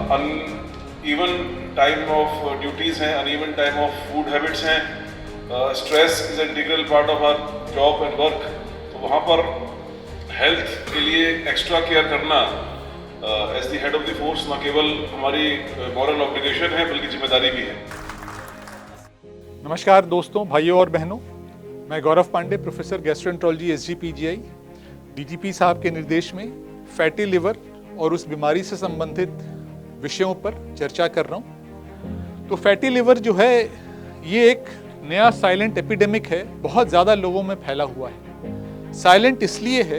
Uneven time of duties हैं, uneven time of food habits हैं, stress is integral part of our job and work. तो वहाँ पर health के लिए एक्स्ट्रा केयर करना as the head of the force न केवल हमारी मॉरल ऑब्लिगेशन है बल्कि जिम्मेदारी भी है। नमस्कार दोस्तों, भाइयों और बहनों, मैं Gaurav Pandey, professor gastroenterology SGPGI, DGP साहब के निर्देश में फैटी लिवर और उस बीमारी से संबंधित विषयों पर चर्चा कर रहा हूँ। तो फैटी लिवर जो है ये एक नया साइलेंट एपिडेमिक है, बहुत ज़्यादा लोगों में फैला हुआ है। साइलेंट इसलिए है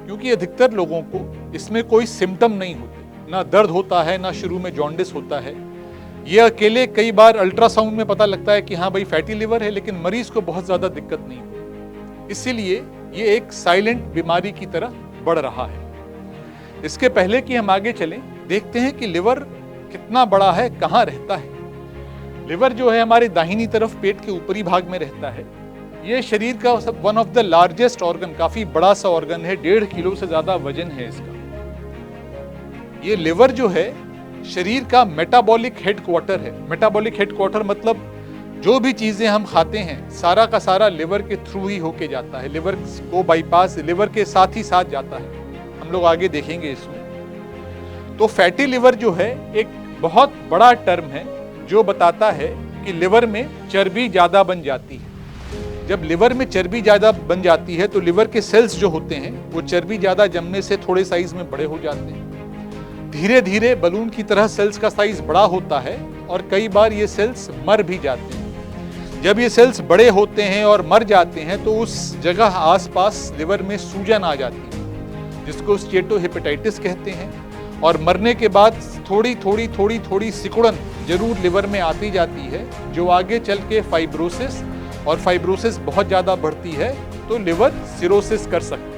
क्योंकि अधिकतर लोगों को इसमें कोई सिम्टम नहीं होते, ना दर्द होता है, ना शुरू में जॉन्डिस होता है। ये अकेले कई बार अल्ट्रासाउंड में पता लगता है कि हाँ भाई फैटी लिवर है, लेकिन मरीज को बहुत ज़्यादा दिक्कत नहीं होती। इसीलिए ये एक साइलेंट बीमारी की तरह बढ़ रहा है। इसके पहले कि हम आगे चलें, देखते हैं कि लिवर कितना बड़ा है, कहाँ रहता है। लिवर जो है हमारे दाहिनी तरफ पेट के ऊपरी भाग में रहता है। ये शरीर का one of the largest organ, काफी बड़ा सा ऑर्गन है, 1.5 किलो से ज्यादा वजन है इसका। ये लिवर जो है शरीर का मेटाबॉलिक हेडक्वार्टर है। मेटाबॉलिक हेडक्वार्टर मतलब जो भी चीजें हम खाते हैं सारा का सारा लिवर के थ्रू ही होके जाता है, लिवर को बाईपास लिवर के साथ ही साथ जाता है। हम लोग आगे देखेंगे इसमें। तो फैटी लिवर जो है एक बहुत बड़ा टर्म है जो बताता है कि लिवर में चर्बी ज्यादा बन जाती है। जब लिवर में चर्बी ज्यादा बन जाती है तो लिवर के सेल्स जो होते हैं वो चर्बी ज्यादा जमने से थोड़े साइज में बड़े हो जाते हैं। धीरे धीरे बलून की तरह सेल्स का साइज बड़ा होता है और कई बार ये सेल्स मर भी जाते हैं। जब ये सेल्स बड़े होते हैं और मर जाते हैं तो उस जगह आसपास लिवर में सूजन आ जाती है, जिसको स्टेटोहेपेटाइटिस कहते हैं। और मरने के बाद थोड़ी सिकुड़न जरूर लिवर में आती जाती है, जो आगे चल के फाइब्रोसिस, और फाइब्रोसिस बहुत ज्यादा बढ़ती है तो लिवर सिरोसिस कर सकती है।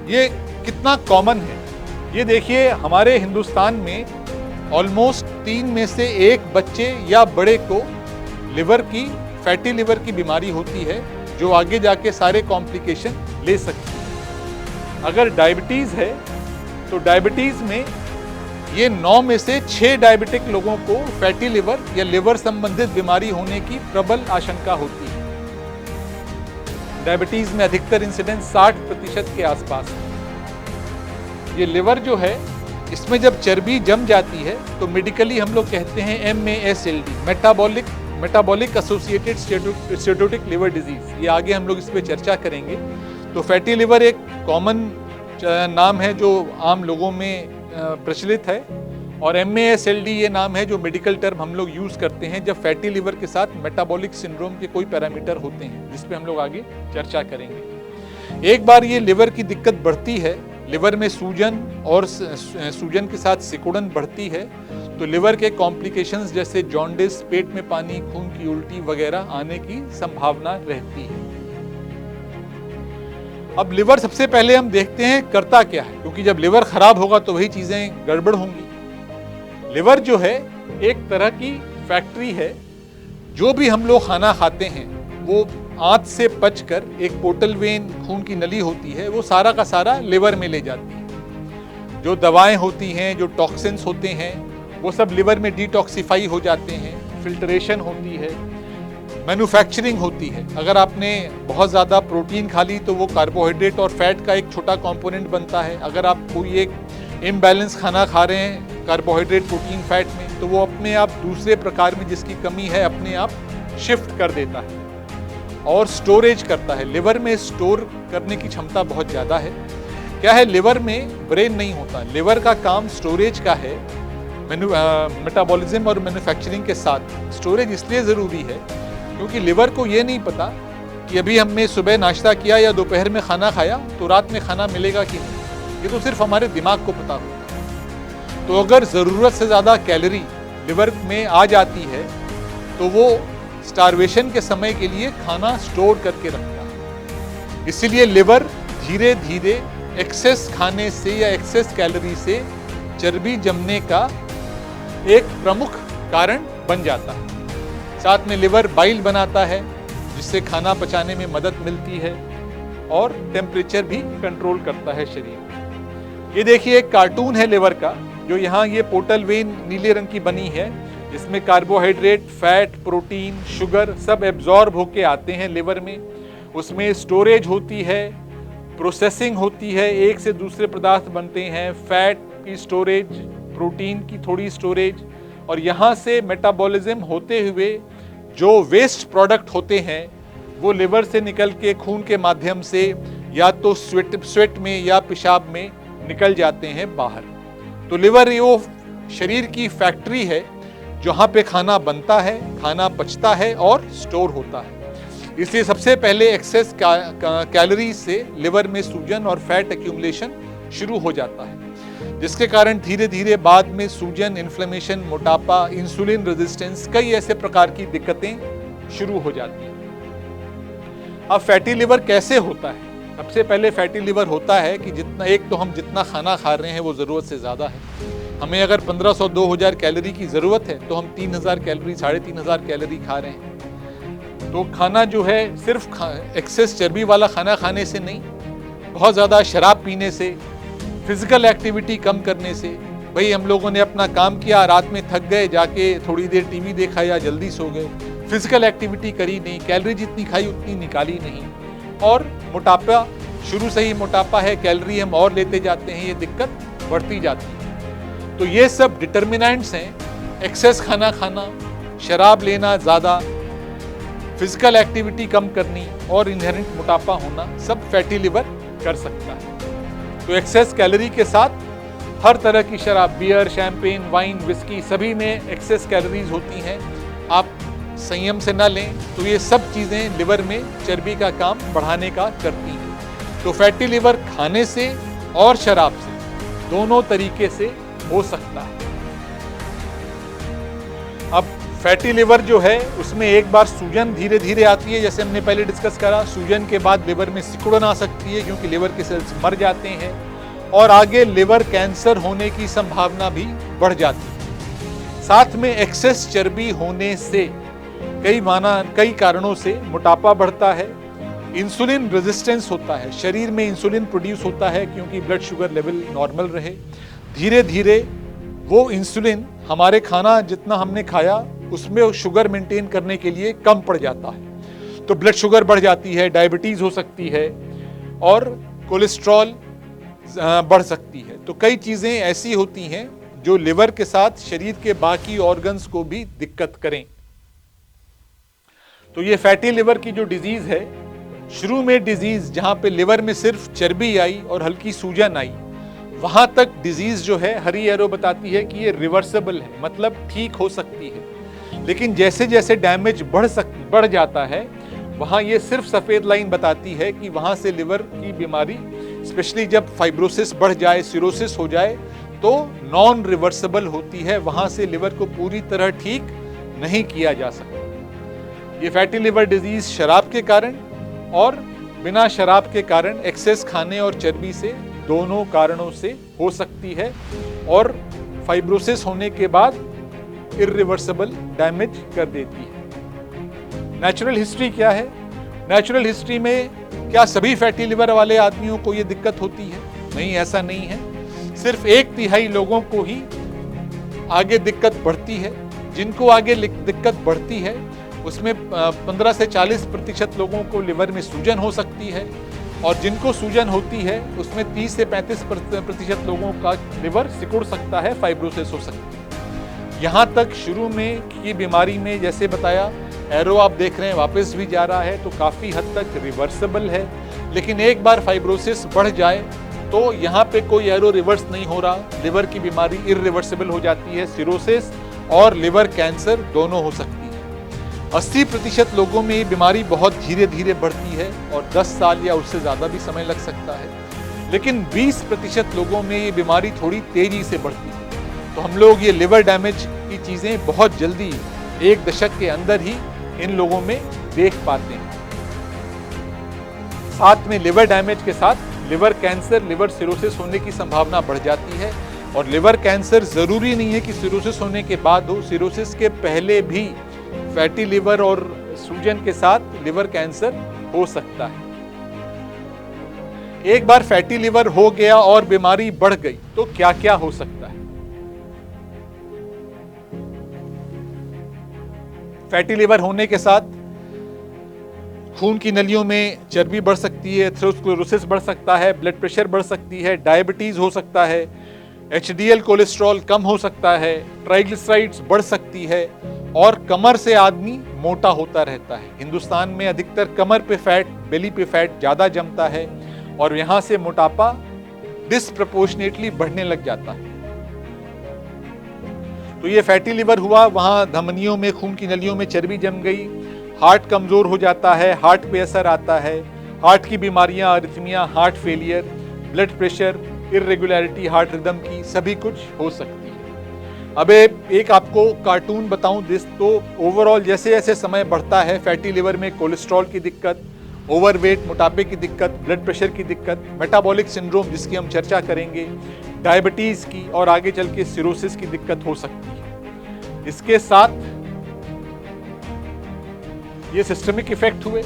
ये कितना कॉमन है ये देखिए, हमारे हिंदुस्तान में ऑलमोस्ट 3 में से 1 बच्चे या बड़े को लिवर की, फैटी लिवर की बीमारी होती है, जो आगे जाके सारे कॉम्प्लिकेशन ले सकती है। अगर डायबिटीज है तो डायबिटीज में ये 9 में से 6 डायबिटिक लोगों को फैटी लिवर या लिवर संबंधित बीमारी होने की प्रबल आशंका होती है। डायबिटीज में अधिकतर इंसिडेंस 60% के आसपास है। ये लिवर जो है इसमें जब चर्बी जम जाती है तो मेडिकली हम लोग कहते हैं MASLD, metabolic associated steatotic liver disease. ये आगे हम लोग इस पर चर्चा करेंगे। तो फैटी लिवर एक कॉमन नाम है जो आम लोगों में प्रचलित है, और MASLD ये नाम है जो मेडिकल टर्म हम लोग यूज करते हैं जब फैटी लिवर के साथ मेटाबॉलिक सिंड्रोम के कोई पैरामीटर होते हैं, जिस पे हम लोग आगे चर्चा करेंगे। एक बार ये लिवर की दिक्कत बढ़ती है, लिवर में सूजन और सूजन के साथ सिकुड़न बढ़ती है, तो लिवर के कॉम्प्लिकेशंस जैसे जॉन्डिस, पेट में पानी, खून की उल्टी वगैरह आने की संभावना रहती है। अब लिवर सबसे पहले हम देखते हैं करता क्या है, क्योंकि जब लिवर खराब होगा तो वही चीजें गड़बड़ होंगी। लिवर जो है एक तरह की फैक्ट्री है। जो भी हम लोग खाना खाते हैं वो आंत से पचकर एक पोर्टल वेन, खून की नली होती है, वो सारा का सारा लिवर में ले जाती है। जो दवाएं होती हैं, जो टॉक्सिन्स होते हैं, वो सब लिवर में डिटॉक्सिफाई हो जाते हैं। फिल्ट्रेशन होती है, मैन्युफैक्चरिंग होती है। अगर आपने बहुत ज़्यादा प्रोटीन खा ली तो वो कार्बोहाइड्रेट और फैट का एक छोटा कंपोनेंट बनता है। अगर आप कोई एक इम्बैलेंस खाना खा रहे हैं कार्बोहाइड्रेट, प्रोटीन, फैट में, तो वो अपने आप दूसरे प्रकार में जिसकी कमी है अपने आप शिफ्ट कर देता है और स्टोरेज करता है। लिवर में स्टोर करने की क्षमता बहुत ज़्यादा है। क्या है, लिवर में ब्रेन नहीं होता। लिवर का काम स्टोरेज का है, मेटाबॉलिज्म और मैन्युफैक्चरिंग के साथ। स्टोरेज इसलिए ज़रूरी है क्योंकि लिवर को ये नहीं पता कि अभी हमने सुबह नाश्ता किया या दोपहर में खाना खाया तो रात में खाना मिलेगा कि नहीं। ये तो सिर्फ हमारे दिमाग को पता होता है। तो अगर ज़रूरत से ज़्यादा कैलोरी लिवर में आ जाती है तो वो स्टारवेशन के समय के लिए खाना स्टोर करके रखता है। इसीलिए लिवर धीरे धीरे एक्सेस खाने से या एक्सेस कैलोरी से चर्बी जमने का एक प्रमुख कारण बन जाता है। साथ में लिवर बाइल बनाता है जिससे खाना पचाने में मदद मिलती है और टेम्परेचर भी कंट्रोल करता है शरीर। ये देखिए एक कार्टून है लिवर का, जो यहाँ ये पोर्टल वेन नीले रंग की बनी है, जिसमें कार्बोहाइड्रेट, फैट, प्रोटीन, शुगर सब एब्जॉर्ब होके आते हैं लिवर में। उसमें स्टोरेज होती है, प्रोसेसिंग होती है, एक से दूसरे पदार्थ बनते हैं, फैट की स्टोरेज, प्रोटीन की थोड़ी स्टोरेज, और यहाँ से मेटाबॉलिज्म होते हुए जो वेस्ट प्रोडक्ट होते हैं वो लिवर से निकल के खून के माध्यम से या तो स्वेट में या पेशाब में निकल जाते हैं बाहर। तो लिवर वो शरीर की फैक्ट्री है जहाँ पे खाना बनता है, खाना पचता है और स्टोर होता है। इसलिए सबसे पहले एक्सेस कैलोरी से लिवर में सूजन और फैट एक्यूमुलेशन शुरू हो जाता है, जिसके कारण धीरे धीरे बाद में सूजन, इन्फ्लेमेशन, मोटापा, इंसुलिन रेजिस्टेंस, कई ऐसे प्रकार की दिक्कतें शुरू हो जाती हैं। अब फैटी लिवर कैसे होता है? सबसे पहले फैटी लिवर होता है कि हम जितना खाना खा रहे हैं वो ज़रूरत से ज़्यादा है। हमें अगर 1500-2000 कैलोरी की ज़रूरत है तो हम 3000 कैलोरी, 3500 कैलोरी खा रहे हैं। तो खाना जो है सिर्फ एक्सेस चर्बी वाला खाना खाने से नहीं, बहुत ज़्यादा शराब पीने से, फिजिकल एक्टिविटी कम करने से, भाई हम लोगों ने अपना काम किया, रात में थक गए, जाके थोड़ी देर टीवी देखा या जल्दी सो गए, फिजिकल एक्टिविटी करी नहीं, कैलोरी जितनी खाई उतनी निकाली नहीं, और मोटापा, शुरू से ही मोटापा है, कैलोरी हम और लेते जाते हैं, ये दिक्कत बढ़ती जाती है। तो ये सब डिटर्मिनेंट्स हैं, एक्सेस खाना खाना, शराब लेना ज़्यादा, फिजिकल एक्टिविटी कम करनी और इनहेरेंट मोटापा होना, सब फैटी लिवर कर सकता है। तो एक्सेस कैलोरी के साथ हर तरह की शराब, बियर, शैंपेन, वाइन, विस्की, सभी में एक्सेस कैलोरीज होती हैं। आप संयम से ना लें तो ये सब चीज़ें लिवर में चर्बी का काम बढ़ाने का करती हैं। तो फैटी लिवर खाने से और शराब से दोनों तरीके से हो सकता है। अब फैटी लिवर जो है उसमें एक बार सूजन धीरे धीरे आती है, जैसे हमने पहले डिस्कस करा। सूजन के बाद लिवर में सिकुड़न आ सकती है क्योंकि लिवर के सेल्स मर जाते हैं, और आगे लिवर कैंसर होने की संभावना भी बढ़ जाती है। साथ में एक्सेस चर्बी होने से कई कारणों से मोटापा बढ़ता है, इंसुलिन रेजिस्टेंस होता है, शरीर में इंसुलिन प्रोड्यूस होता है क्योंकि ब्लड शुगर लेवल नॉर्मल रहे। धीरे धीरे वो इंसुलिन हमारे खाना जितना हमने खाया उसमें शुगर मेंटेन करने के लिए कम पड़ जाता है, तो ब्लड शुगर बढ़ जाती है, डायबिटीज हो सकती है और कोलेस्ट्रॉल बढ़ सकती है। तो कई चीजें ऐसी होती हैं जो लिवर के साथ शरीर के बाकी ऑर्गन्स को भी दिक्कत करें। तो ये फैटी लिवर की जो डिजीज है, शुरू में डिजीज जहां पे लिवर में सिर्फ चर्बी आई और हल्की सूजन आई, वहां तक डिजीज जो है हरी एरो बताती है कि ये रिवर्सिबल है, मतलब ठीक हो सकती है। लेकिन जैसे जैसे डैमेज बढ़ जाता है, वहां ये सिर्फ सफेद लाइन बताती है कि वहां से लिवर की बीमारी, स्पेशली जब फाइब्रोसिस बढ़ जाए, सिरोसिस हो जाए, तो नॉन रिवर्सिबल होती है, वहां से लिवर को पूरी तरह ठीक नहीं किया जा सकता। ये फैटी लिवर डिजीज शराब के कारण और बिना शराब के कारण, एक्सेस खाने और चर्बी से, दोनों कारणों से हो सकती है, और फाइब्रोसिस होने के बाद इर्रिवर्सिबल डैमेज कर देती है। नेचुरल हिस्ट्री क्या है? नेचुरल हिस्ट्री में क्या सभी फैटी लिवर वाले आदमियों को ये दिक्कत होती है? नहीं, ऐसा नहीं है। सिर्फ 1/3 लोगों को ही आगे दिक्कत बढ़ती है। जिनको आगे दिक्कत बढ़ती है उसमें 15 से 40% लोगों को लिवर में सूजन हो सकती है, और जिनको सूजन होती है उसमें 30 से 35% लोगों का लिवर सिकुड़ सकता है, फाइब्रोसिस हो सकती है। यहाँ तक शुरू में की बीमारी में, जैसे बताया, एरो आप देख रहे हैं वापस भी जा रहा है, तो काफ़ी हद तक रिवर्सिबल है। लेकिन एक बार फाइब्रोसिस बढ़ जाए तो यहाँ पे कोई एरो रिवर्स नहीं हो रहा, लिवर की बीमारी इर्रिवर्सिबल हो जाती है। सिरोसिस और लिवर कैंसर दोनों हो सकती है। 80% लोगों में ये बीमारी बहुत धीरे धीरे बढ़ती है और 10 साल या उससे ज़्यादा भी समय लग सकता है। लेकिन 20% लोगों में ये बीमारी थोड़ी तेजी से बढ़ती है। तो हम लोग ये लिवर डैमेज की चीज़ें बहुत जल्दी, 1 दशक के अंदर ही इन लोगों में देख पाते हैं। साथ में लिवर डैमेज के साथ लिवर कैंसर, लिवर सिरोसिस होने की संभावना बढ़ जाती है। और लिवर कैंसर ज़रूरी नहीं है कि सिरोसिस होने के बाद हो, सिरोसिस के पहले भी फैटी लिवर और सूजन के साथ लिवर कैंसर हो सकता है। एक बार फैटी लिवर हो गया और बीमारी बढ़ गई तो क्या क्या हो सकता है? फैटी लिवर होने के साथ खून की नलियों में चर्बी बढ़ सकती है, एथेरोस्क्लेरोसिस बढ़ सकता है, ब्लड प्रेशर बढ़ सकती है, डायबिटीज हो सकता है, एचडीएल कोलेस्ट्रॉल कम हो सकता है, ट्राइग्लिसराइड्स बढ़ सकती है और कमर से आदमी मोटा होता रहता है। हिंदुस्तान में अधिकतर कमर पे फैट, बेली पे फैट ज्यादा जमता है और यहां से मोटापा डिस्प्रपोर्शनेटली बढ़ने लग जाता है। तो ये फैटी लिवर हुआ, वहां धमनियों में, खून की नलियों में चर्बी जम गई, हार्ट कमजोर हो जाता है, हार्ट पे असर आता है, हार्ट की बीमारियां, arrhythmia, heart failure, blood pressure, irregularity heart rhythm की सभी कुछ हो सकती है। अब एक आपको कार्टून बताऊं तो ओवरऑल जैसे जैसे समय बढ़ता है, फैटी लिवर में कोलेस्ट्रॉल की दिक्कत, ओवरवेट, मोटापे की दिक्कत, ब्लड प्रेशर की दिक्कत, मेटाबॉलिक सिंड्रोम जिसकी हम चर्चा करेंगे, डायबिटीज की और आगे चल के सिरोसिस की दिक्कत हो सकती है। इसके साथ ये सिस्टमिक इफेक्ट हुए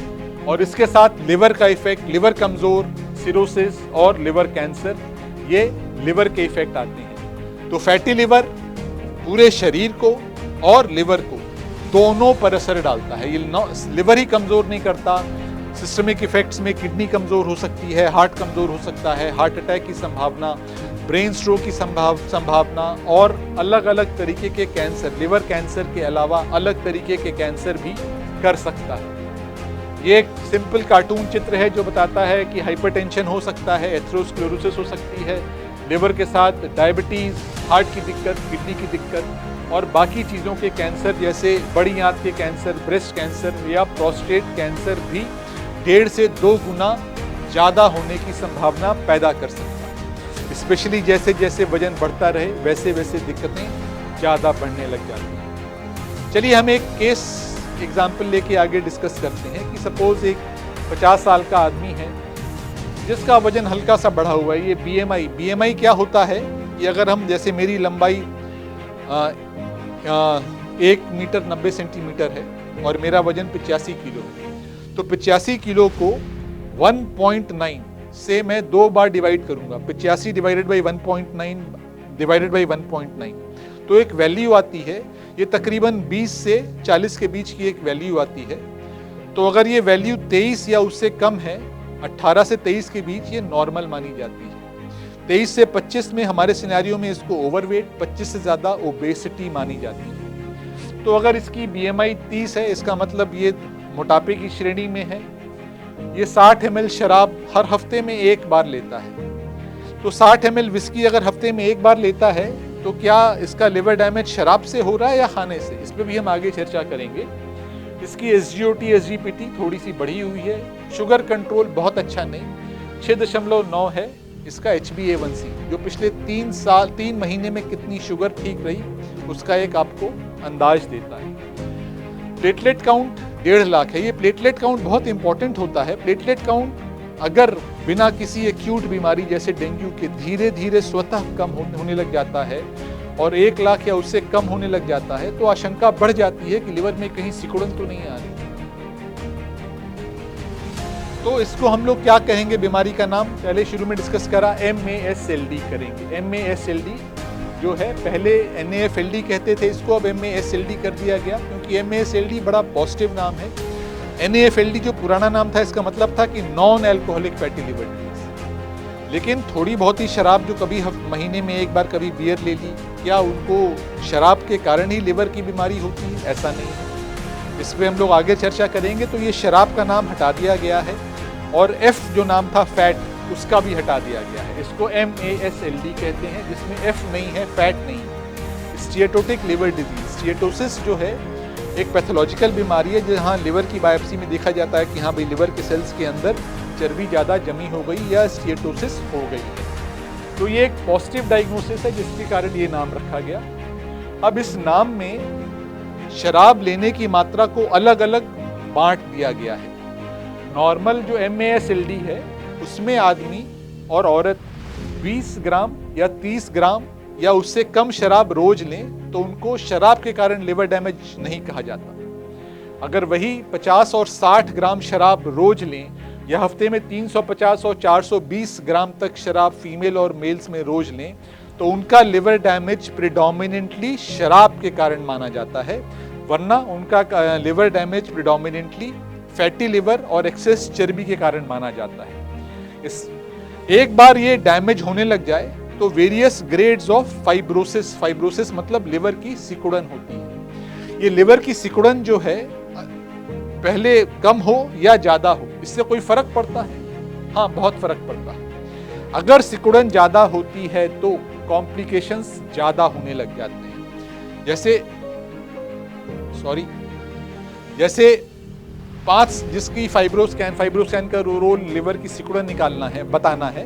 और इसके साथ लिवर का इफेक्ट, लिवर कमजोर, सिरोसिस और लिवर कैंसर, ये लिवर के इफेक्ट आते हैं। तो फैटी लिवर पूरे शरीर को और लिवर को दोनों पर असर डालता है। ये लिवर ही कमजोर नहीं करता, सिस्टमिक इफेक्ट्स में किडनी कमजोर हो सकती है, हार्ट कमजोर हो सकता है, हार्ट अटैक की संभावना, ब्रेन स्ट्रोक की संभावना और अलग अलग तरीके के कैंसर, लिवर कैंसर के अलावा अलग तरीके के कैंसर भी कर सकता है। ये एक सिंपल कार्टून चित्र है जो बताता है कि हाइपरटेंशन हो सकता है, एथेरोस्क्लेरोसिस हो सकती है, लिवर के साथ डायबिटीज, हार्ट की दिक्कत, किडनी की दिक्कत और बाकी चीज़ों के कैंसर जैसे बड़ी आंत के कैंसर, ब्रेस्ट कैंसर या प्रोस्टेट कैंसर भी 1.5 से 2 गुना ज़्यादा होने की संभावना पैदा कर सकता है। स्पेशली जैसे जैसे वजन बढ़ता रहे वैसे वैसे दिक्कतें ज़्यादा बढ़ने लग जाती हैं। चलिए हम एक केस एग्जाम्पल लेके आगे डिस्कस करते हैं कि सपोज एक 50 साल का आदमी है जिसका वजन हल्का सा बढ़ा हुआ है। ये बीएमआई क्या होता है? ये अगर हम, जैसे मेरी लंबाई 1 मीटर 90 सेंटीमीटर है और मेरा वजन 85 किलो है, तो 85 किलो को 1.9 से मैं 2 बार डिवाइड करूंगा। 85 डिवाइडेड बाई 1.9 डिवाइडेड बाई 1.9 तो एक वैल्यू आती है, ये तकरीबन 20 से 40 के बीच की एक वैल्यू आती है। तो अगर ये वैल्यू 23 या उससे कम है, 18 से 23 के बीच, ये नॉर्मल मानी जाती है। 23 से 25 में हमारे सिनेरियो में इसको ओवरवेट, 25 से ज़्यादा ओबेसिटी मानी जाती है। तो अगर इसकी बीएमआई 30 है, इसका मतलब ये मोटापे की श्रेणी में है। ये 60 ml शराब हर हफ्ते में 1 बार लेता है। तो 60 ml विस्की अगर हफ्ते में 1 बार लेता है तो क्या इसका लिवर डैमेज शराब से हो रहा है या खाने से? इस पर भी हम आगे चर्चा करेंगे। इसकी SGOT SGPT थोड़ी सी बढ़ी हुई है, शुगर कंट्रोल बहुत अच्छा नहीं, 6.9 है इसका HbA1c, जो पिछले 3 महीने में कितनी शुगर ठीक रही उसका एक आपको अंदाज देता है। प्लेटलेट काउंट 1.5 लाख है। ये प्लेटलेट काउंट बहुत इंपॉर्टेंट होता है। प्लेटलेट काउंट अगर बिना किसी एक्यूट बीमारी जैसे डेंगू के धीरे धीरे स्वतः कम होने लग जाता है और 1 लाख या उससे कम होने लग जाता है तो आशंका बढ़ जाती है कि लिवर में कहीं सिकुड़न तो नहीं आ रही। तो इसको हम लोग क्या कहेंगे? बीमारी का नाम पहले शुरू में डिस्कस करा, MASLD करेंगे। MASLD जो है, पहले NAFLD कहते थे इसको, अब MASLD कर दिया गया क्योंकि MASLD बड़ा पॉजिटिव नाम है। NAFLD जो पुराना नाम था इसका मतलब था कि non alcoholic fatty liver disease. लेकिन थोड़ी बहुत ही शराब जो कभी महीने में 1 बार कभी बियर ले ली, क्या उनको शराब के कारण ही लिवर की बीमारी होती है? ऐसा नहीं है। इस पर हम लोग आगे चर्चा करेंगे। तो ये शराब का नाम हटा दिया गया है और F जो नाम था फैट, उसका भी हटा दिया गया है। इसको MASLD कहते हैं जिसमें F नहीं है, फैट नहीं है। स्टीएटोटिक लिवर डिजीज, स्टीएटोसिस जो है एक पैथोलॉजिकल बीमारी है जहाँ लिवर की बायोप्सी में देखा जाता है कि हाँ भाई लिवर के सेल्स के अंदर चर्बी ज़्यादा जमी हो गई या स्टीएटोसिस हो गई है। तो ये एक पॉजिटिव डायग्नोसिस है जिसके कारण ये नाम रखा गया। अब इस नाम में शराब लेने की मात्रा को अलग अलग बांट दिया गया है। नॉर्मल जो MASLD है उसमें आदमी और औरत 20 ग्राम या 30 ग्राम या उससे कम शराब रोज लें तो उनको शराब के कारण लिवर डैमेज नहीं कहा जाता। अगर वही 50 और 60 ग्राम शराब रोज लें या हफ्ते में 350 और 420 ग्राम तक शराब फीमेल और मेल्स में रोज लें तो उनका लिवर डैमेज प्रिडोमिनेंटली शराब के कारण माना जाता है, वरना उनका liver damage predominantly fatty liver और एक्सेस चर्बी के कारण माना जाता है। एक बार ये डैमेज होने लग जाए तो वेरियस ग्रेड्स ऑफ फाइब्रोसिस मतलब लिवर की सिकुड़न होती है। ये लिवर की सिकुड़न जो है पहले कम हो या ज्यादा हो, इससे कोई फर्क पड़ता है? हाँ, बहुत फर्क पड़ता है। अगर सिकुड़न ज्यादा होती है तो कॉम्प्लिकेशंस ज्यादा होने लग जाते हैं। जैसे 5 जिसकी फाइब्रोस्कैन का रोल लिवर की सिकुड़न निकालना है, बताना है,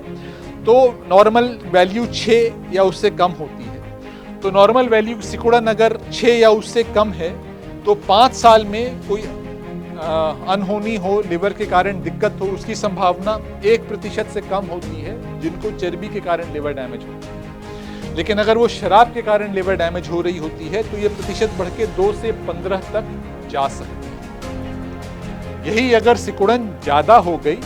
तो नॉर्मल वैल्यू 6 या उससे कम होती है। तो नॉर्मल वैल्यू सिकुड़न अगर 6 या उससे कम है तो 5 साल में कोई अनहोनी हो, लिवर के कारण दिक्कत हो, उसकी संभावना 1% से कम होती है जिनको चर्बी के कारण लिवर डैमेज होती है। लेकिन अगर वो शराब के कारण लिवर डैमेज हो रही होती है तो ये प्रतिशत बढ़ के 2 से 15 तक जा सकती है। यही अगर सिकुड़न ज्यादा हो गई,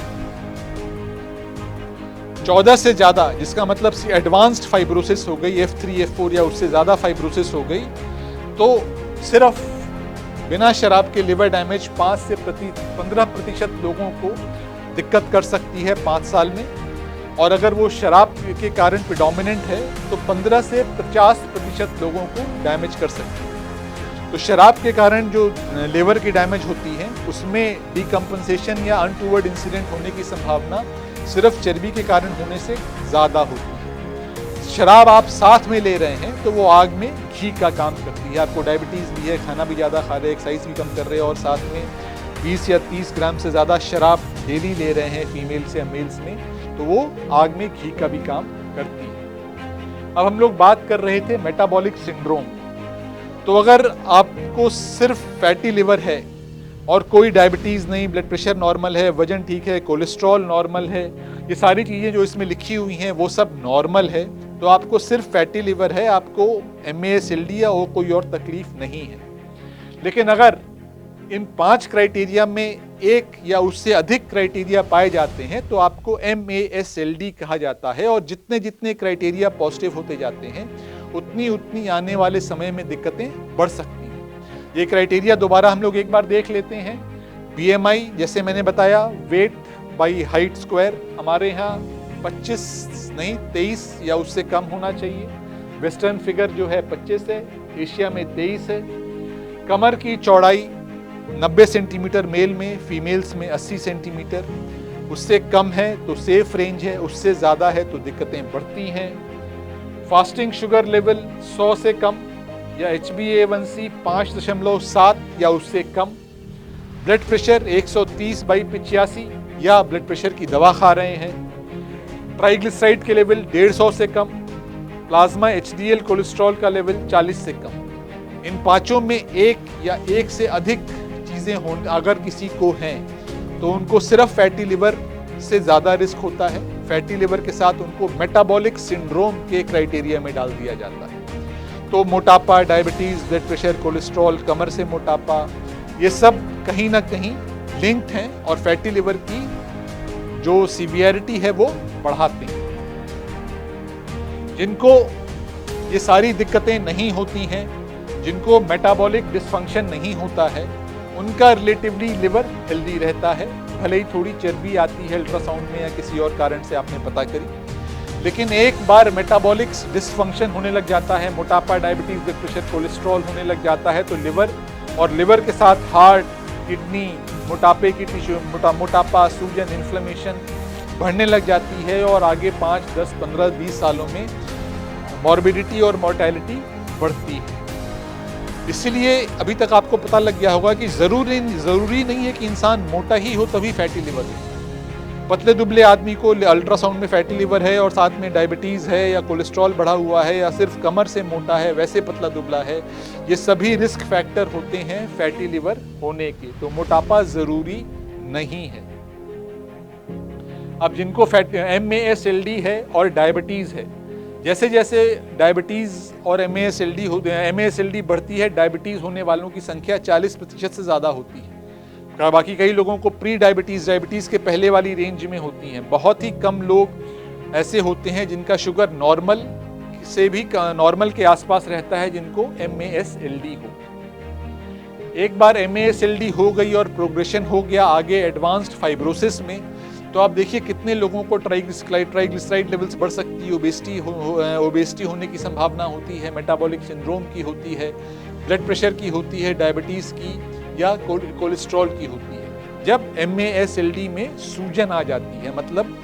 14 से ज्यादा, जिसका मतलब एडवांस्ड फाइब्रोसिस हो गई, F3 F4 या उससे ज्यादा फाइब्रोसिस हो गई, तो सिर्फ बिना शराब के लिवर डैमेज 5 से 15% लोगों को दिक्कत कर सकती है 5 साल में, और अगर वो शराब के कारण प्रिडोमिनेंट है तो 15 से 50% लोगों को डैमेज कर सकती है। तो शराब के कारण जो लिवर की डैमेज होती है उसमें डिकम्पनसेशन या अनटूवर्ड इंसिडेंट होने की संभावना सिर्फ चर्बी के कारण होने से ज़्यादा होती है। शराब आप साथ में ले रहे हैं तो वो आग में घी का काम करती है। आपको डायबिटीज़ भी है, खाना भी ज़्यादा खा रहे हैं, एक्सरसाइज भी कम कर रहे हैं और साथ में 20 या 30 ग्राम से ज़्यादा शराब डेली ले रहे हैं फीमेल्स या मेल्स में, तो वो आग में घी का भी काम करती है। अब हम लोग बात कर रहे थे मेटाबॉलिक सिंड्रोम। तो अगर आपको सिर्फ फैटी लिवर है और कोई डायबिटीज़ नहीं, ब्लड प्रेशर नॉर्मल है, वजन ठीक है, कोलेस्ट्रॉल नॉर्मल है, ये सारी चीज़ें जो इसमें लिखी हुई हैं वो सब नॉर्मल है, तो आपको सिर्फ फैटी लिवर है, आपको MASLD या कोई और तकलीफ नहीं है। लेकिन अगर इन 5 क्राइटेरिया में एक या उससे अधिक क्राइटेरिया पाए जाते हैं तो आपको MASLD कहा जाता है, और जितने जितने क्राइटेरिया पॉजिटिव होते जाते हैं उतनी उतनी आने वाले समय में दिक्कतें बढ़ सकती हैं। ये क्राइटेरिया दोबारा हम लोग एक बार देख लेते हैं। BMI, जैसे मैंने बताया, वेट बाई हाइट स्क्वायर, हमारे यहाँ 25 नहीं 23 या उससे कम होना चाहिए। वेस्टर्न फिगर जो है 25 है, एशिया में 23 है। कमर की चौड़ाई 90 सेंटीमीटर मेल में, फीमेल्स में 80 सेंटीमीटर, उससे कम है तो सेफ रेंज है, उससे ज़्यादा है तो दिक्कतें बढ़ती हैं। फास्टिंग शुगर लेवल 100 से कम या HbA1c 5.7 या उससे कम। ब्लड प्रेशर 130/85 या ब्लड प्रेशर की दवा खा रहे हैं। ट्राइग्लिसराइड के लेवल 150 से कम। प्लाज्मा HDL कोलेस्ट्रॉल का लेवल 40 से कम। इन पांचों में एक या एक से अधिक चीज़ें हो अगर किसी को हैं तो उनको सिर्फ फैटी लिवर से ज़्यादा रिस्क होता है। फैटी लिवर के साथ उनको मेटाबॉलिक सिंड्रोम के क्राइटेरिया में डाल दिया जाता है। तो मोटापा, डायबिटीज़, ब्लड प्रेशर, कोलेस्ट्रॉल, कमर से मोटापा, ये सब कहीं ना कहीं लिंक्ड हैं और फैटी लिवर की जो सीवियरिटी है वो बढ़ाते हैं। जिनको ये सारी दिक्कतें नहीं होती हैं, जिनको मेटाबॉलिक डिसफंक्शन नहीं होता है, उनका रिलेटिवली लिवर हेल्दी रहता है। भले ही थोड़ी चर्बी आती है अल्ट्रासाउंड में या किसी और कारण से आपने पता करी, लेकिन एक बार मेटाबॉलिक डिसफंक्शन होने लग जाता है, मोटापा, डायबिटीज, ब्लड प्रेशर, कोलेस्ट्रॉल होने लग जाता है, तो लिवर और लिवर के साथ हार्ट, किडनी, मोटापे की टिश्यू, मोटापा, सूजन, इन्फ्लेमेशन बढ़ने लग जाती है और आगे 5, 10, 15, 20 सालों में मॉर्बिडिटी और मोर्टेलिटी बढ़ती है। इसलिए अभी तक आपको पता लग गया होगा कि ज़रूरी नहीं है कि इंसान मोटा ही हो तभी फैटी लिवर हो। पतले दुबले आदमी को अल्ट्रासाउंड में फैटी लिवर है और साथ में डायबिटीज़ है या कोलेस्ट्रॉल बढ़ा हुआ है या सिर्फ कमर से मोटा है, वैसे पतला दुबला है, ये सभी रिस्क फैक्टर होते हैं फैटी लिवर होने के। तो मोटापा ज़रूरी नहीं है। अब जिनको MASLD है और डायबिटीज़ है, जैसे जैसे डायबिटीज़ और MASLD बढ़ती है, डायबिटीज़ होने वालों की संख्या 40% से ज़्यादा होती है। बाकी कई लोगों को प्री डायबिटीज़, डायबिटीज़ के पहले वाली रेंज में होती हैं। बहुत ही कम लोग ऐसे होते हैं जिनका शुगर नॉर्मल से भी नॉर्मल के आसपास रहता है, जिनको MASLD हो। एक बार MASLD हो गई और प्रोग्रेशन हो गया आगे एडवांस्ड फाइब्रोसिस में, तो आप देखिए कितने लोगों को ट्राइग्लिसराइड लेवल्स बढ़ सकती है, ओबेसिटी होने की संभावना होती है, मेटाबॉलिक सिंड्रोम की होती है, ब्लड प्रेशर की होती है, डायबिटीज़ की या कोलेस्ट्रॉल की होती है। जब MASLD में सूजन आ जाती है, मतलब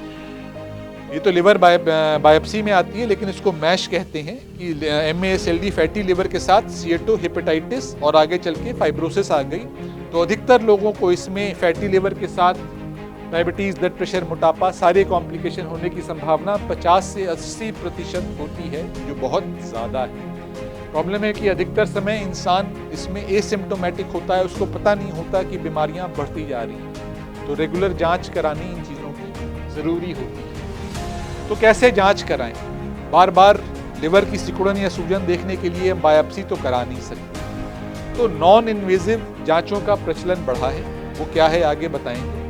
ये तो लिवर बायोप्सी में आती है, लेकिन इसको मैश कहते हैं कि MASLD फैटी लिवर के साथ सिएटो हेपेटाइटिस और आगे चल के फाइब्रोसिस आ गई, तो अधिकतर लोगों को इसमें फैटी लिवर के साथ डायबिटीज़, ब्लड प्रेशर, मोटापा, सारे कॉम्प्लिकेशन होने की संभावना 50 से 80% होती है, जो बहुत ज़्यादा है। प्रॉब्लम है कि अधिकतर समय इंसान इसमें एसिम्प्टोमेटिक होता है, उसको पता नहीं होता कि बीमारियां बढ़ती जा रही हैं, तो रेगुलर जांच करानी इन चीज़ों की ज़रूरी होती है। तो कैसे जांच कराएं? बार बार लिवर की सिकुड़न या सूजन देखने के लिए हम बायोप्सी तो करा नहीं सकते, तो नॉन इन्वेजिव जांचों का प्रचलन बढ़ा है। वो क्या है आगे बताएंगे।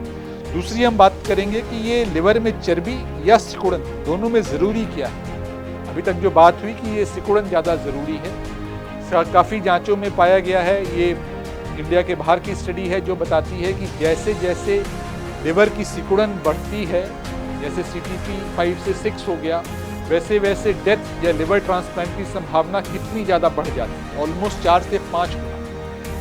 दूसरी हम बात करेंगे कि ये लिवर में चर्बी या सिकुड़न दोनों में ज़रूरी क्या है। अभी तक जो बात हुई कि ये सिकुड़न ज़्यादा ज़रूरी है, काफ़ी जांचों में पाया गया है। ये इंडिया के बाहर की स्टडी है जो बताती है कि जैसे जैसे लिवर की सिकुड़न बढ़ती है, जैसे CTP 5 से 6 हो गया, वैसे वैसे डेथ या लिवर ट्रांसप्लांट की संभावना कितनी ज़्यादा बढ़ जाती है, ऑलमोस्ट 4 से 5 गुना।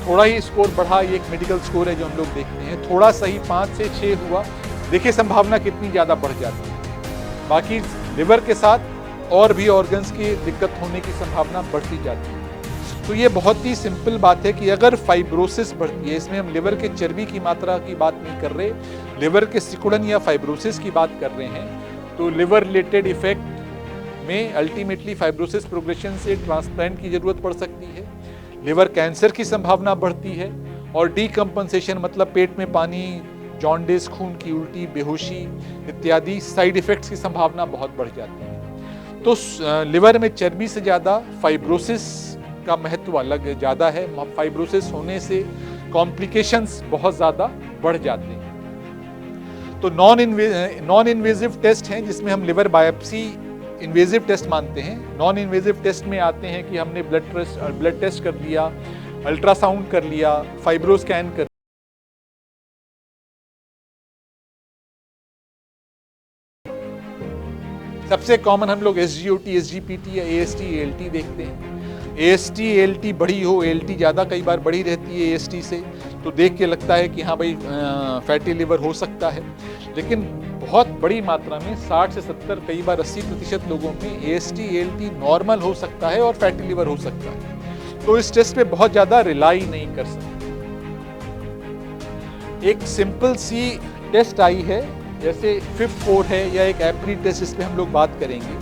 थोड़ा ही स्कोर बढ़ा, ये एक मेडिकल स्कोर है जो हम लोग देखते हैं, थोड़ा सही 5 से 6 हुआ, देखिए संभावना कितनी ज़्यादा बढ़ जाती है। बाकी लिवर के साथ और भी ऑर्गन्स की दिक्कत होने की संभावना बढ़ती जाती है। तो ये बहुत ही सिंपल बात है कि अगर फाइब्रोसिस बढ़ती है, इसमें हम लिवर के चर्बी की मात्रा की बात नहीं कर रहे, लिवर के सिकुड़न या फाइब्रोसिस की बात कर रहे हैं, तो लिवर रिलेटेड इफेक्ट में अल्टीमेटली फाइब्रोसिस प्रोग्रेशन से ट्रांसप्लांट की जरूरत पड़ सकती है, लिवर कैंसर की संभावना बढ़ती है, और डीकम्पनसेशन मतलब पेट में पानी, जॉन्डिस, खून की उल्टी, बेहोशी इत्यादि साइड इफेक्ट्स की संभावना बहुत बढ़ जाती है। तो लिवर में चर्बी से ज़्यादा फाइब्रोसिस का महत्व अलग ज़्यादा है। फाइब्रोसिस होने से कॉम्प्लिकेशंस बहुत ज़्यादा बढ़ जाते हैं। तो नॉन इन्वेजिव टेस्ट हैं जिसमें हम लिवर बायोप्सी इन्वेजिव टेस्ट मानते हैं। नॉन इन्वेजिव टेस्ट में आते हैं कि हमने ब्लड टेस्ट कर लिया, अल्ट्रासाउंड कर लिया, फाइब्रो स्कैन कर, सबसे कॉमन हम लोग SGOT, SGPT या AST, ALT देखते हैं। AST, ALT बढ़ी हो, ALT ज़्यादा कई बार बढ़ी रहती है AST से, तो देख के लगता है कि हाँ भाई फैटी लिवर हो सकता है, लेकिन बहुत बड़ी मात्रा में 60 से 70 कई बार 80% लोगों में AST, ALT नॉर्मल हो सकता है और फैटी लिवर हो सकता है। तो इस टेस्ट पे बहुत ज़्यादा रिलाई नहीं कर सकते। एक सिंपल सी टेस्ट आई है, जैसे FIB-4 है या एक एप्री टेस्ट जिसपे हम लोग बात करेंगे।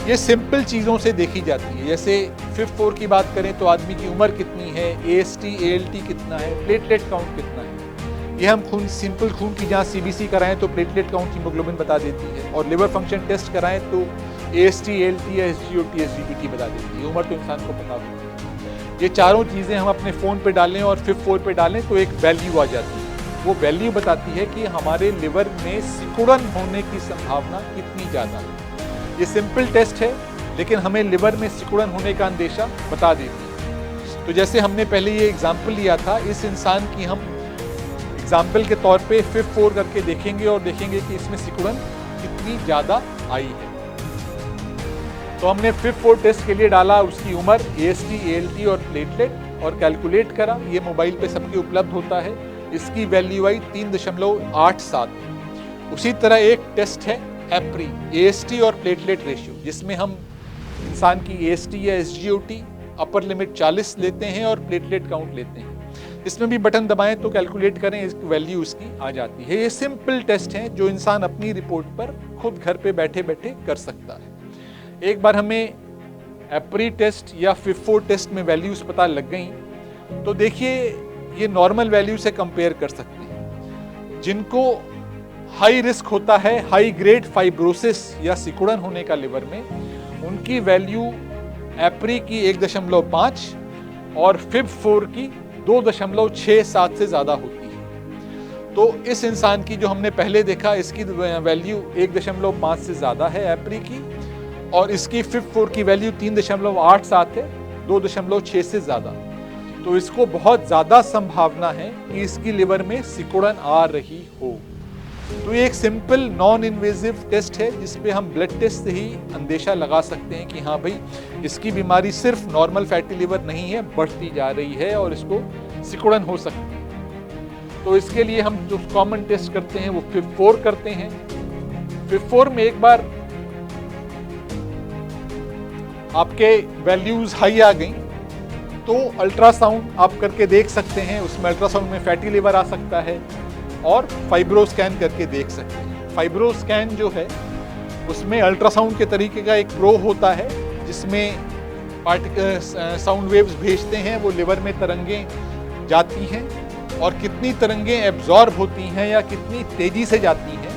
ये सिंपल चीज़ों से देखी जाती है। जैसे FIB-4 की बात करें तो आदमी की उम्र कितनी है, AST, ALT कितना है, प्लेटलेट काउंट कितना है। ये हम सिंपल खून की जांच CBC कराएं तो प्लेटलेट काउंट, हीमोग्लोबिन बता देती है, और लिवर फंक्शन टेस्ट कराएं तो AST, ALT या SGOT, SGPT बता देती है। उम्र तो इंसान को पता होती है। ये चारों चीज़ें हम अपने फ़ोन पे डालें और FIB-4 पे डालें तो एक वैल्यू आ जाती है। वो वैल्यू बताती है कि हमारे लिवर में सिकुड़न होने की संभावना कितनी ज़्यादा है। ये सिंपल टेस्ट है, लेकिन हमें लिवर में सिकुड़न होने का अंदेशा बता देती है। तो जैसे हमने पहले ये एग्जाम्पल लिया था, इस इंसान की हम एग्जाम्पल के तौर पे FIB-4 करके देखेंगे और देखेंगे कि इसमें सिकुड़न कितनी ज़्यादा आई है। तो हमने FIB-4 टेस्ट के लिए डाला उसकी उम्र, AST, ALT और प्लेटलेट, और कैलकुलेट करा। ये मोबाइल पे सबके उपलब्ध होता है। इसकी वैल्यू आई 3.87। उसी तरह एक टेस्ट है एप्री, AST और प्लेटलेट रेशियो, जिसमें हम इंसान की AST या SGOT अपर लिमिट 40 लेते हैं और प्लेटलेट काउंट लेते हैं। इसमें भी बटन दबाएं तो कैलकुलेट करें, इसकी वैल्यू उसकी आ जाती है। ये सिंपल टेस्ट हैं जो इंसान अपनी रिपोर्ट पर खुद घर पे बैठे बैठे कर सकता है। एक बार हमें एप्री टेस्ट या FIB-4 टेस्ट में वैल्यूज पता लग गई तो देखिए ये नॉर्मल वैल्यू से कंपेयर कर सकते हैं। जिनको हाई रिस्क होता है, हाई ग्रेड फाइब्रोसिस या सिकुड़न होने का लिवर में, उनकी वैल्यू एप्री की 1.5 और FIB-4 की 2.67 से ज़्यादा होती है। तो इस इंसान की जो हमने पहले देखा, इसकी वैल्यू 1.5 से ज़्यादा है एपरी की, और इसकी FIB-4 की वैल्यू 3.87 है, 2.6 से ज़्यादा। तो इसको बहुत ज़्यादा संभावना है कि इसकी लिवर में सिकुड़न आ रही हो। तो ये एक सिंपल नॉन इन्वेजिव टेस्ट है जिसपे हम ब्लड टेस्ट से ही अंदेशा लगा सकते हैं कि हाँ भाई, इसकी बीमारी सिर्फ नॉर्मल फैटी लिवर नहीं है, बढ़ती जा रही है और इसको सिकुड़न हो सकती है। तो इसके लिए हम जो कॉमन टेस्ट करते हैं वो FIB-4 करते हैं। FIB-4 में एक बार आपके वैल्यूज हाई आ गई तो अल्ट्रासाउंड आप करके देख सकते हैं। उसमें अल्ट्रासाउंड में फैटी लिवर आ सकता है और फाइब्रो स्कैन करके देख सकते हैं। फाइब्रो स्कैन जो है उसमें अल्ट्रासाउंड के तरीके का एक प्रोब होता है जिसमें साउंड वेव्स भेजते हैं, वो लिवर में तरंगें जाती हैं और कितनी तरंगें एब्जॉर्ब होती हैं या कितनी तेजी से जाती हैं,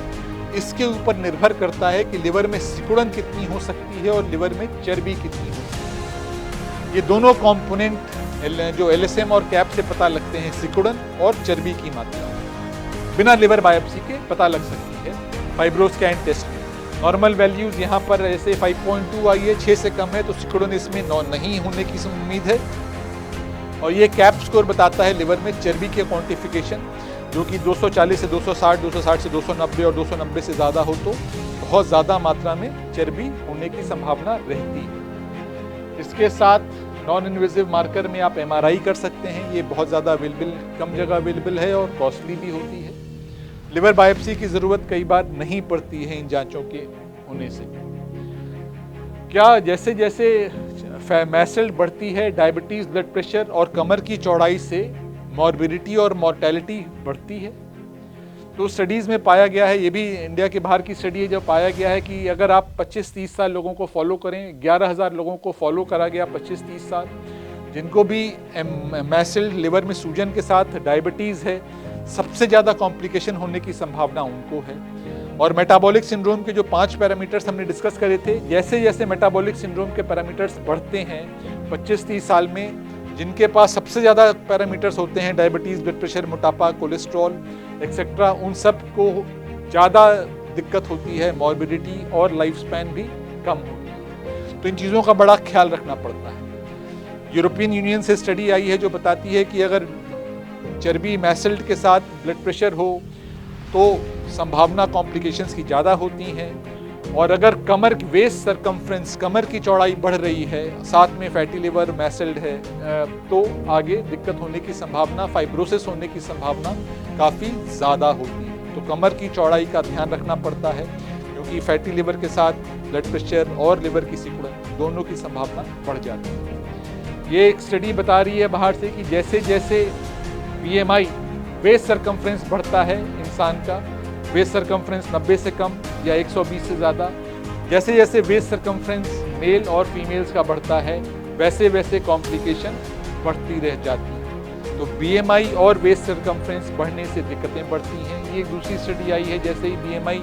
इसके ऊपर निर्भर करता है कि लिवर में सिकुड़न कितनी हो सकती है और लिवर में चर्बी कितनी हो सकती है। ये दोनों कंपोनेंट जो LSM और कैप से पता लगते हैं, सिकुड़न और चर्बी की मात्रा बिना लिवर बायोप्सी के पता लग सकती है फाइब्रोस्कैन टेस्ट में। नॉर्मल वैल्यूज यहाँ पर ऐसे 5.2 आई है, 6 से कम है तो सिकुड़न इसमें नहीं होने की उम्मीद है। और ये कैप स्कोर बताता है लिवर में चर्बी के क्वांटिफिकेशन, जो कि 240 से 260, 260 से 290 और 290 से ज़्यादा हो तो बहुत ज़्यादा मात्रा में चर्बी होने की संभावना रहती है। इसके साथ नॉन इन्वेजिव मार्कर में आप MRI कर सकते हैं। ये बहुत ज़्यादा अवेलेबल, कम जगह अवेलेबल है और कॉस्टली भी होती है। लिवर बायोप्सी की ज़रूरत कई बार नहीं पड़ती है इन जांचों के होने से। क्या जैसे जैसे मैसेल्ट बढ़ती है, डायबिटीज़, ब्लड प्रेशर और कमर की चौड़ाई से मॉर्बिडिटी और मॉर्टेलिटी बढ़ती है। तो स्टडीज़ में पाया गया है, ये भी इंडिया के बाहर की स्टडी है, जब पाया गया है कि अगर आप 25-30 साल लोगों को फॉलो करें, 11,000 लोगों को फॉलो करा गया 25-30 साल, जिनको भी मैसेल्ट लिवर में सूजन के साथ डायबिटीज़ है, सबसे ज़्यादा कॉम्प्लिकेशन होने की संभावना उनको है। और मेटाबॉलिक सिंड्रोम के जो 5 पैरामीटर्स हमने डिस्कस करे थे, जैसे जैसे मेटाबॉलिक सिंड्रोम के पैरामीटर्स बढ़ते हैं 25-30 साल में, जिनके पास सबसे ज़्यादा पैरामीटर्स होते हैं, डायबिटीज़, ब्लड प्रेशर, मोटापा, कोलेस्ट्रॉल एक्सेट्रा, उन सब को ज़्यादा दिक्कत होती है, मॉर्बिडिटी और लाइफ स्पैन भी कम होती है। तो इन चीज़ों का बड़ा ख्याल रखना पड़ता है। यूरोपियन यूनियन से स्टडी आई है जो बताती है कि अगर चर्बी मैसेल्ट के साथ ब्लड प्रेशर हो तो संभावना कॉम्प्लिकेशंस की ज़्यादा होती हैं। और अगर कमर की वेस्ट सरकमफ्रेंस, कमर की चौड़ाई बढ़ रही है, साथ में फैटी लिवर मैसेल्ट है, तो आगे दिक्कत होने की संभावना, फाइब्रोसिस होने की संभावना काफ़ी ज़्यादा होती है। तो कमर की चौड़ाई का ध्यान रखना पड़ता है, क्योंकि फैटी लिवर के साथ ब्लड प्रेशर और लिवर की सिकुड़न दोनों की संभावना बढ़ जाती है। ये एक स्टडी बता रही है बाहर से कि जैसे जैसे BMI, वेस्ट सरकमफ्रेंस बढ़ता है इंसान का, वेस्ट सरकमफ्रेंस 90 से कम या 120 से ज़्यादा, जैसे जैसे वेस्ट सरकमफ्रेंस मेल और फीमेल्स का बढ़ता है, वैसे वैसे कॉम्प्लिकेशन बढ़ती रह जाती है। तो BMI और वेस्ट सरकमफ्रेंस बढ़ने से दिक्कतें बढ़ती हैं। ये दूसरी स्टडी आई है, जैसे ही BMI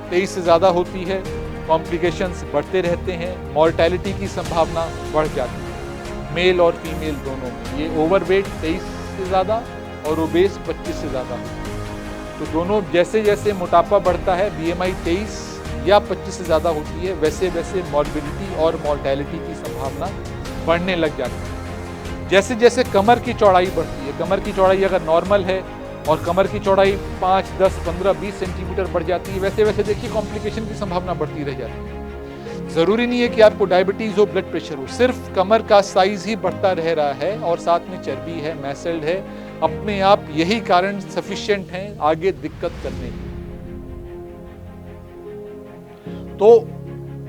23 से ज़्यादा होती है, कॉम्प्लिकेशंस बढ़ते रहते हैं, मॉर्टेलिटी की संभावना बढ़ जाती है, मेल और फीमेल दोनों में। ये ओवरवेट 23 से ज़्यादा और ओबेस 25 से ज़्यादा होती है। तो दोनों जैसे जैसे मोटापा बढ़ता है, BMI 23 या 25 से ज़्यादा होती है, वैसे वैसे मॉर्बिडिटी और मॉर्टेलिटी की संभावना बढ़ने लग जाती है। जैसे जैसे कमर की चौड़ाई बढ़ती है, कमर की चौड़ाई अगर नॉर्मल है और कमर की चौड़ाई 5, 10, 15, 20 सेंटीमीटर बढ़ जाती है, वैसे वैसे देखिए कॉम्प्लिकेशन की संभावना बढ़ती रह जाती है। ज़रूरी नहीं है कि आपको डायबिटीज़ हो, ब्लड प्रेशर हो, सिर्फ कमर का साइज ही बढ़ता रह रहा है और साथ में चर्बी है, मैसेल्ट है, अपने आप यही कारण सफिशिएंट हैं आगे दिक्कत करने की। तो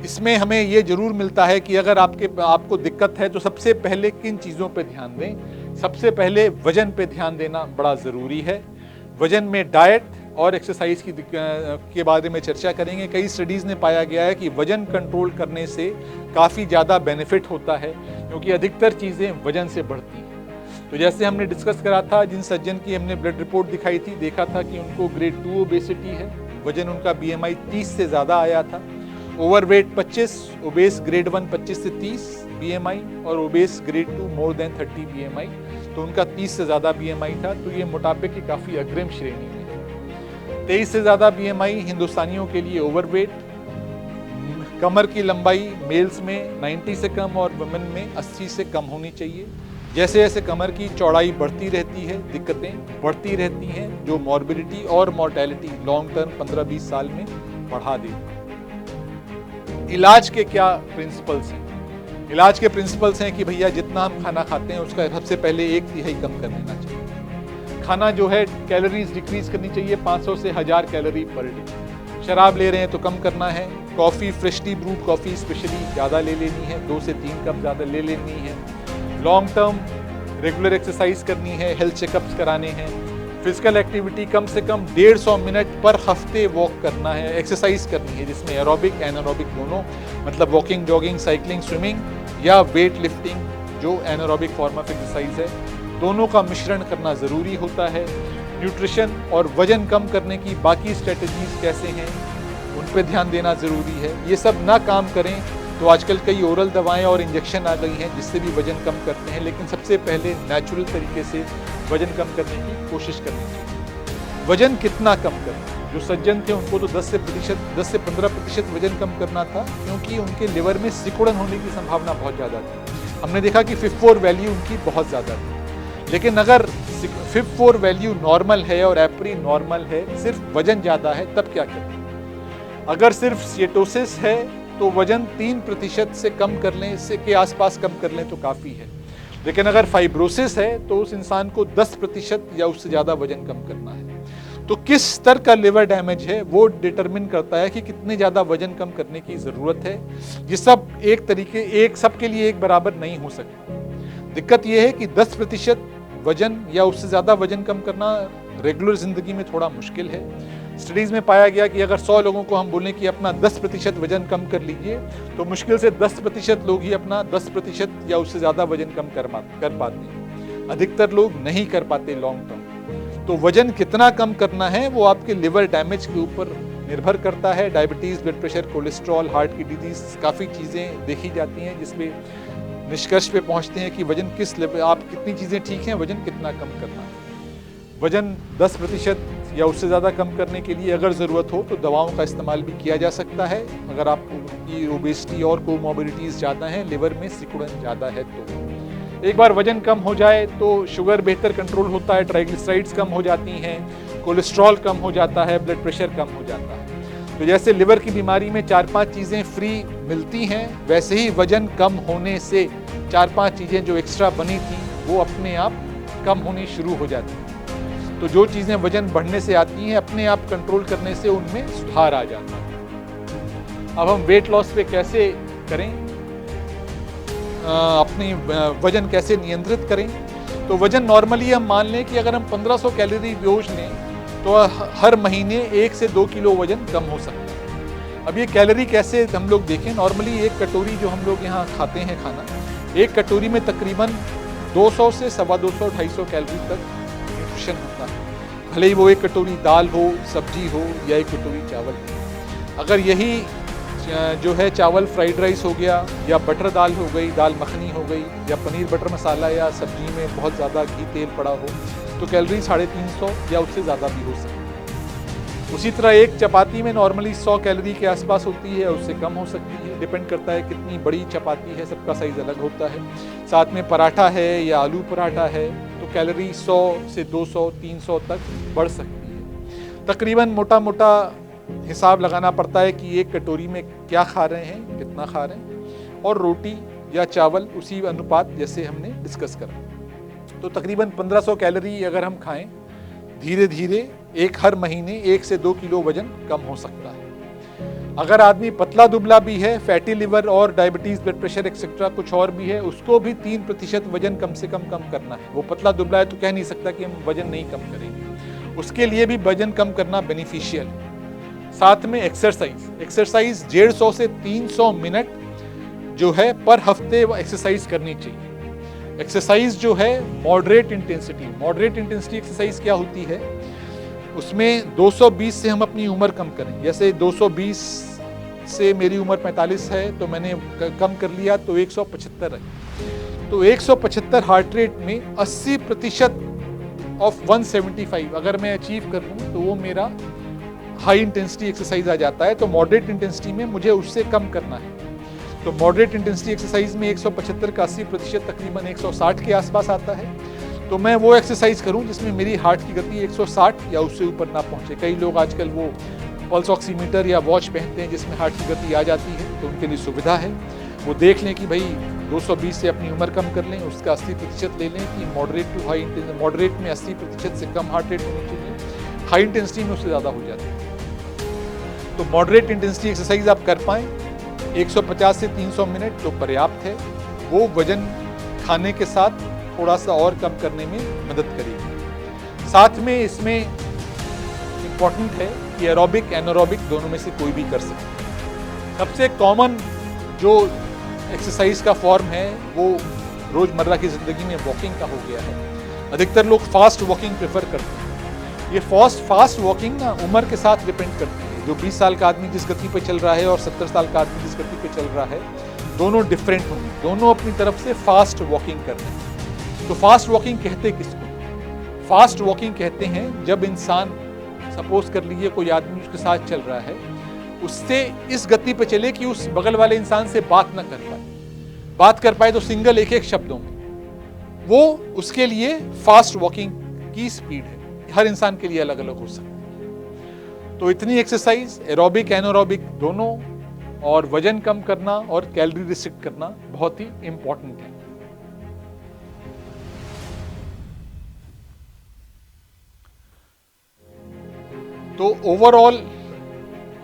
इसमें हमें ये जरूर मिलता है कि अगर आपको दिक्कत है तो सबसे पहले किन चीज़ों पे ध्यान दें। सबसे पहले वजन पे ध्यान देना बड़ा ज़रूरी है। वजन में डाइट और एक्सरसाइज के बारे में चर्चा करेंगे। कई स्टडीज़ ने पाया गया है कि वजन कंट्रोल करने से काफ़ी ज़्यादा बेनिफिट होता है, क्योंकि अधिकतर चीज़ें वजन से बढ़ती हैं। तो जैसे हमने डिस्कस करा था, जिन सज्जन की हमने ब्लड रिपोर्ट दिखाई थी, देखा था कि उनको ग्रेड 2 ओबेसिटी है, वजन उनका BMI 30 से ज़्यादा आया था, ओवरवेट 25, ओबेस ग्रेड 1 25 से 30 BMI और obese grade 2 more than 30 BMI, तो उनका 30 से ज़्यादा BMI था। तो ये मोटापे की काफ़ी अग्रिम श्रेणी में है। 23 से ज़्यादा BMI हिंदुस्तानियों के लिए ओवरवेट, कमर की लंबाई मेल्स में 90 से कम और वुमेन में 80 से कम होनी चाहिए। जैसे जैसे कमर की चौड़ाई बढ़ती रहती है, दिक्कतें बढ़ती रहती हैं, जो मॉर्बिडिटी और मॉर्टेलिटी लॉन्ग टर्म 15-20 साल में बढ़ा देती। इलाज के क्या प्रिंसिपल्स हैं? इलाज के प्रिंसिपल्स हैं कि भैया जितना हम खाना खाते हैं उसका सबसे पहले 1/3 कम कर लेना चाहिए। खाना जो है कैलोरीज डिक्रीज करनी चाहिए 500 से 1000 कैलोरी पर डे। शराब ले रहे हैं तो कम करना है। Coffee, freshly brood coffee specially ज़्यादा ले लेनी है, 2 से 3 कप ज़्यादा ले लेनी है। लॉन्ग टर्म रेगुलर एक्सरसाइज करनी है, हेल्थ चेकअप्स कराने हैं। फिजिकल एक्टिविटी कम से कम 150 मिनट पर हफ्ते वॉक करना है, एक्सरसाइज करनी है, जिसमें एरोबिक एनारोबिक दोनों, मतलब वॉकिंग, जॉगिंग, साइकिलिंग, स्विमिंग या वेट लिफ्टिंग जो एनारोबिक फॉर्म ऑफ एक्सरसाइज है, दोनों का मिश्रण करना ज़रूरी होता है। न्यूट्रिशन और वजन कम करने की बाकी स्ट्रेटजीज कैसे हैं उन पे ध्यान देना ज़रूरी है। ये सब ना काम करें तो आजकल कई ओरल दवाएं और इंजेक्शन आ गई हैं जिससे भी वजन कम करते हैं, लेकिन सबसे पहले नेचुरल तरीके से वजन कम करने की कोशिश करनी चाहिए। वजन कितना कम करें? जो सज्जन थे उनको तो 10 से 15% वजन कम करना था, क्योंकि उनके लिवर में सिकुड़न होने की संभावना बहुत ज़्यादा थी। हमने देखा कि FIB-4 वैल्यू उनकी बहुत ज़्यादा थी। लेकिन अगर FIB-4 वैल्यू नॉर्मल है और एप्री नॉर्मल है, सिर्फ वजन ज़्यादा है, तब क्या करें? अगर सिर्फ सिएटोसिस है तो वजन 3% से कम कर लें, इससे के आसपास कम कर लें तो काफ़ी है। लेकिन अगर फाइब्रोसिस है तो उस इंसान को 10% या उससे ज़्यादा वजन कम करना है। तो किस स्तर का लिवर डैमेज है वो डिटरमिन करता है कि कितने ज़्यादा वजन कम करने की ज़रूरत है। ये सब सबके लिए एक बराबर नहीं हो सकता। दिक्कत ये है कि 10% वजन या उससे ज़्यादा वजन कम करना रेगुलर ज़िंदगी में थोड़ा मुश्किल है। स्टडीज़ में पाया गया कि अगर 100 लोगों को हम बोलें कि अपना 10% वजन कम कर लीजिए, तो मुश्किल से 10% लोग ही अपना 10% या उससे ज़्यादा वजन कम कर पाते हैं। अधिकतर लोग नहीं कर पाते लॉन्ग टर्म। तो वजन कितना कम करना है वो आपके लिवर डैमेज के ऊपर निर्भर करता है। Diabetes, blood pressure, cholesterol, heart की डिजीज़, काफ़ी चीज़ें देखी जाती हैं जिसमें निष्कर्ष पे पहुंचते हैं कि वजन किस लेवल, आप कितनी चीज़ें ठीक हैं, वजन कितना कम करना है। वजन 10% या उससे ज़्यादा कम करने के लिए अगर ज़रूरत हो तो दवाओं का इस्तेमाल भी किया जा सकता है। अगर आपकी ओबेसिटी और कोमॉर्बिडिटीज़ ज़्यादा हैं, लिवर में सिकुड़न ज़्यादा है तो एक बार वजन कम हो जाए तो शुगर बेहतर कंट्रोल होता है, ट्राइग्लिसराइड्स कम हो जाती हैं, कोलेस्ट्रॉल कम हो जाता है, ब्लड प्रेशर कम हो जाता है। तो जैसे लिवर की बीमारी में 4-5 चीज़ें फ्री मिलती हैं, वैसे ही वजन कम होने से 4-5 चीज़ें जो एक्स्ट्रा बनी थी वो अपने आप कम होनी शुरू हो जाती हैं। तो जो चीज़ें वजन बढ़ने से आती हैं, अपने आप कंट्रोल करने से उनमें सुधार आ जाता है। अब हम वेट लॉस पे कैसे करें, अपनी वजन कैसे नियंत्रित करें? तो वजन नॉर्मली हम मान लें कि अगर हम 1500 कैलोरी रोज लें तो हर महीने 1 से 2 किलो वजन कम हो सकता है। अब ये कैलोरी कैसे हम लोग देखें, नॉर्मली एक कटोरी जो हम लोग यहाँ खाते हैं खाना, एक कटोरी में तकरीबन 200 से 250-250 कैलोरी तक न्यूट्रिशन होता है। भले ही वो एक कटोरी दाल हो, सब्जी हो या एक कटोरी चावल हो। अगर यही जो है चावल फ्राइड राइस हो गया या बटर दाल हो गई, दाल मखनी हो गई या पनीर बटर मसाला या सब्जी में बहुत ज़्यादा घी तेल पड़ा हो तो कैलोरी 350 या उससे ज़्यादा भी हो सकती है। उसी तरह एक चपाती में नॉर्मली 100 कैलोरी के आसपास होती है, उससे कम हो सकती है। डिपेंड करता है कितनी बड़ी चपाती है, सबका साइज़ अलग होता है। साथ में पराठा है या आलू पराठा है तो कैलोरी 100 से 200-300 तक बढ़ सकती है। तकरीबन मोटा मोटा हिसाब लगाना पड़ता है कि एक कटोरी में क्या खा रहे हैं, कितना खा रहे हैं, और रोटी या चावल उसी अनुपात जैसे हमने डिस्कस करा। तो तकरीबन 1500 कैलोरी अगर हम खाएं, धीरे धीरे हर महीने 1 से 2 किलो वजन कम हो सकता है। अगर आदमी पतला दुबला भी है, फैटी लिवर और डायबिटीज़, ब्लड प्रेशर एक्सेट्रा कुछ और भी है, उसको भी 3% वजन कम से कम करना है। वो पतला दुबला है तो कह नहीं सकता कि हम वजन नहीं कम करेंगे, उसके लिए भी वजन कम करना बेनिफिशियल है। साथ में एक्सरसाइज 150 से 300 मिनट जो है पर हफ्ते एक्सरसाइज करनी चाहिए। एक्सरसाइज जो है मॉडरेट इंटेंसिटी एक्सरसाइज क्या होती है, उसमें 220 से हम अपनी उम्र कम करें। जैसे 220 से मेरी उम्र 45 है तो मैंने कम कर लिया तो 175 है। तो 175 हार्ट रेट में 80% ऑफ 175 अगर मैं अचीव कर लूँ तो वो मेरा हाई इंटेंसिटी एक्सरसाइज आ जाता है, तो मॉडरेट इंटेंसिटी में मुझे उससे कम करना है। तो मॉडरेट इंटेंसिटी एक्सरसाइज में 175 का 80% तकरीबन 160 के आसपास आता है। तो मैं वो एक्सरसाइज करूं जिसमें मेरी हार्ट की गति 160 या उससे ऊपर ना पहुंचे। कई लोग आजकल वो पल्स ऑक्सीमीटर या वॉच पहनते हैं जिसमें हार्ट की गति आ जाती है, तो उनके लिए सुविधा है। वो देख लें कि भाई 220 से अपनी उम्र कम कर लें, उसका 80% ले लें कि moderate to high intensity, moderate में 80% से कम हार्ट रेट होनी चाहिए, हाई इंटेंसिटी में उससे ज़्यादा हो जाती है। तो मॉडरेट इंटेंसिटी एक्सरसाइज आप कर पाएँ 150 से 300 मिनट तो पर्याप्त है। वो वजन खाने के साथ थोड़ा सा और कम करने में मदद करेगी। साथ में इसमें इम्पॉर्टेंट है कि एरोबिक एनारोबिक दोनों में से कोई भी कर सकते हैं। सबसे कॉमन जो एक्सरसाइज का फॉर्म है वो रोज़मर्रा की ज़िंदगी में वॉकिंग का हो गया है। अधिकतर लोग फास्ट वॉकिंग प्रेफर करते हैं। ये फास्ट वॉकिंग ना उम्र के साथ डिपेंड करती है। जो 20 साल का आदमी जिस गति पे चल रहा है और 70 साल का आदमी जिस गति पे चल रहा है, दोनों डिफरेंट होंगे। दोनों अपनी तरफ से फास्ट वॉकिंग कर रहे हैं। तो फास्ट वॉकिंग कहते किसको? फास्ट वॉकिंग कहते हैं जब इंसान, सपोज कर लीजिए कोई आदमी उसके साथ चल रहा है, उससे इस गति पे चले कि उस बगल वाले इंसान से बात ना कर पाए, बात कर पाए तो सिंगल एक शब्दों में, वो उसके लिए फास्ट वॉकिंग की स्पीड है। हर इंसान के लिए अलग अलग हो सकती है। तो इतनी एक्सरसाइज एरोबिक एनारोबिक दोनों और वजन कम करना और कैलोरी रिस्ट्रिक्ट करना बहुत ही इंपॉर्टेंट है। तो ओवरऑल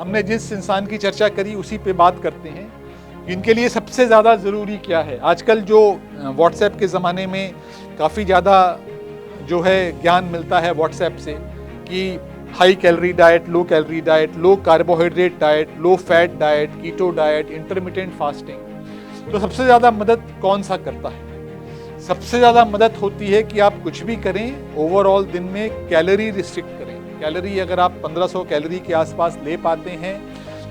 हमने जिस इंसान की चर्चा करी उसी पे बात करते हैं। इनके लिए सबसे ज़्यादा ज़रूरी क्या है? आजकल जो व्हाट्सएप के ज़माने में काफ़ी ज़्यादा जो है ज्ञान मिलता है व्हाट्सएप से कि high calorie diet, low calorie diet, low carbohydrate diet, low fat diet, keto diet, intermittent fasting. तो सबसे ज़्यादा मदद कौन सा करता है? सबसे ज़्यादा मदद होती है कि आप कुछ भी करें, ओवरऑल दिन में कैलोरी रिस्ट्रिक्ट करें। कैलोरी अगर आप 1500 कैलोरी के आसपास ले पाते हैं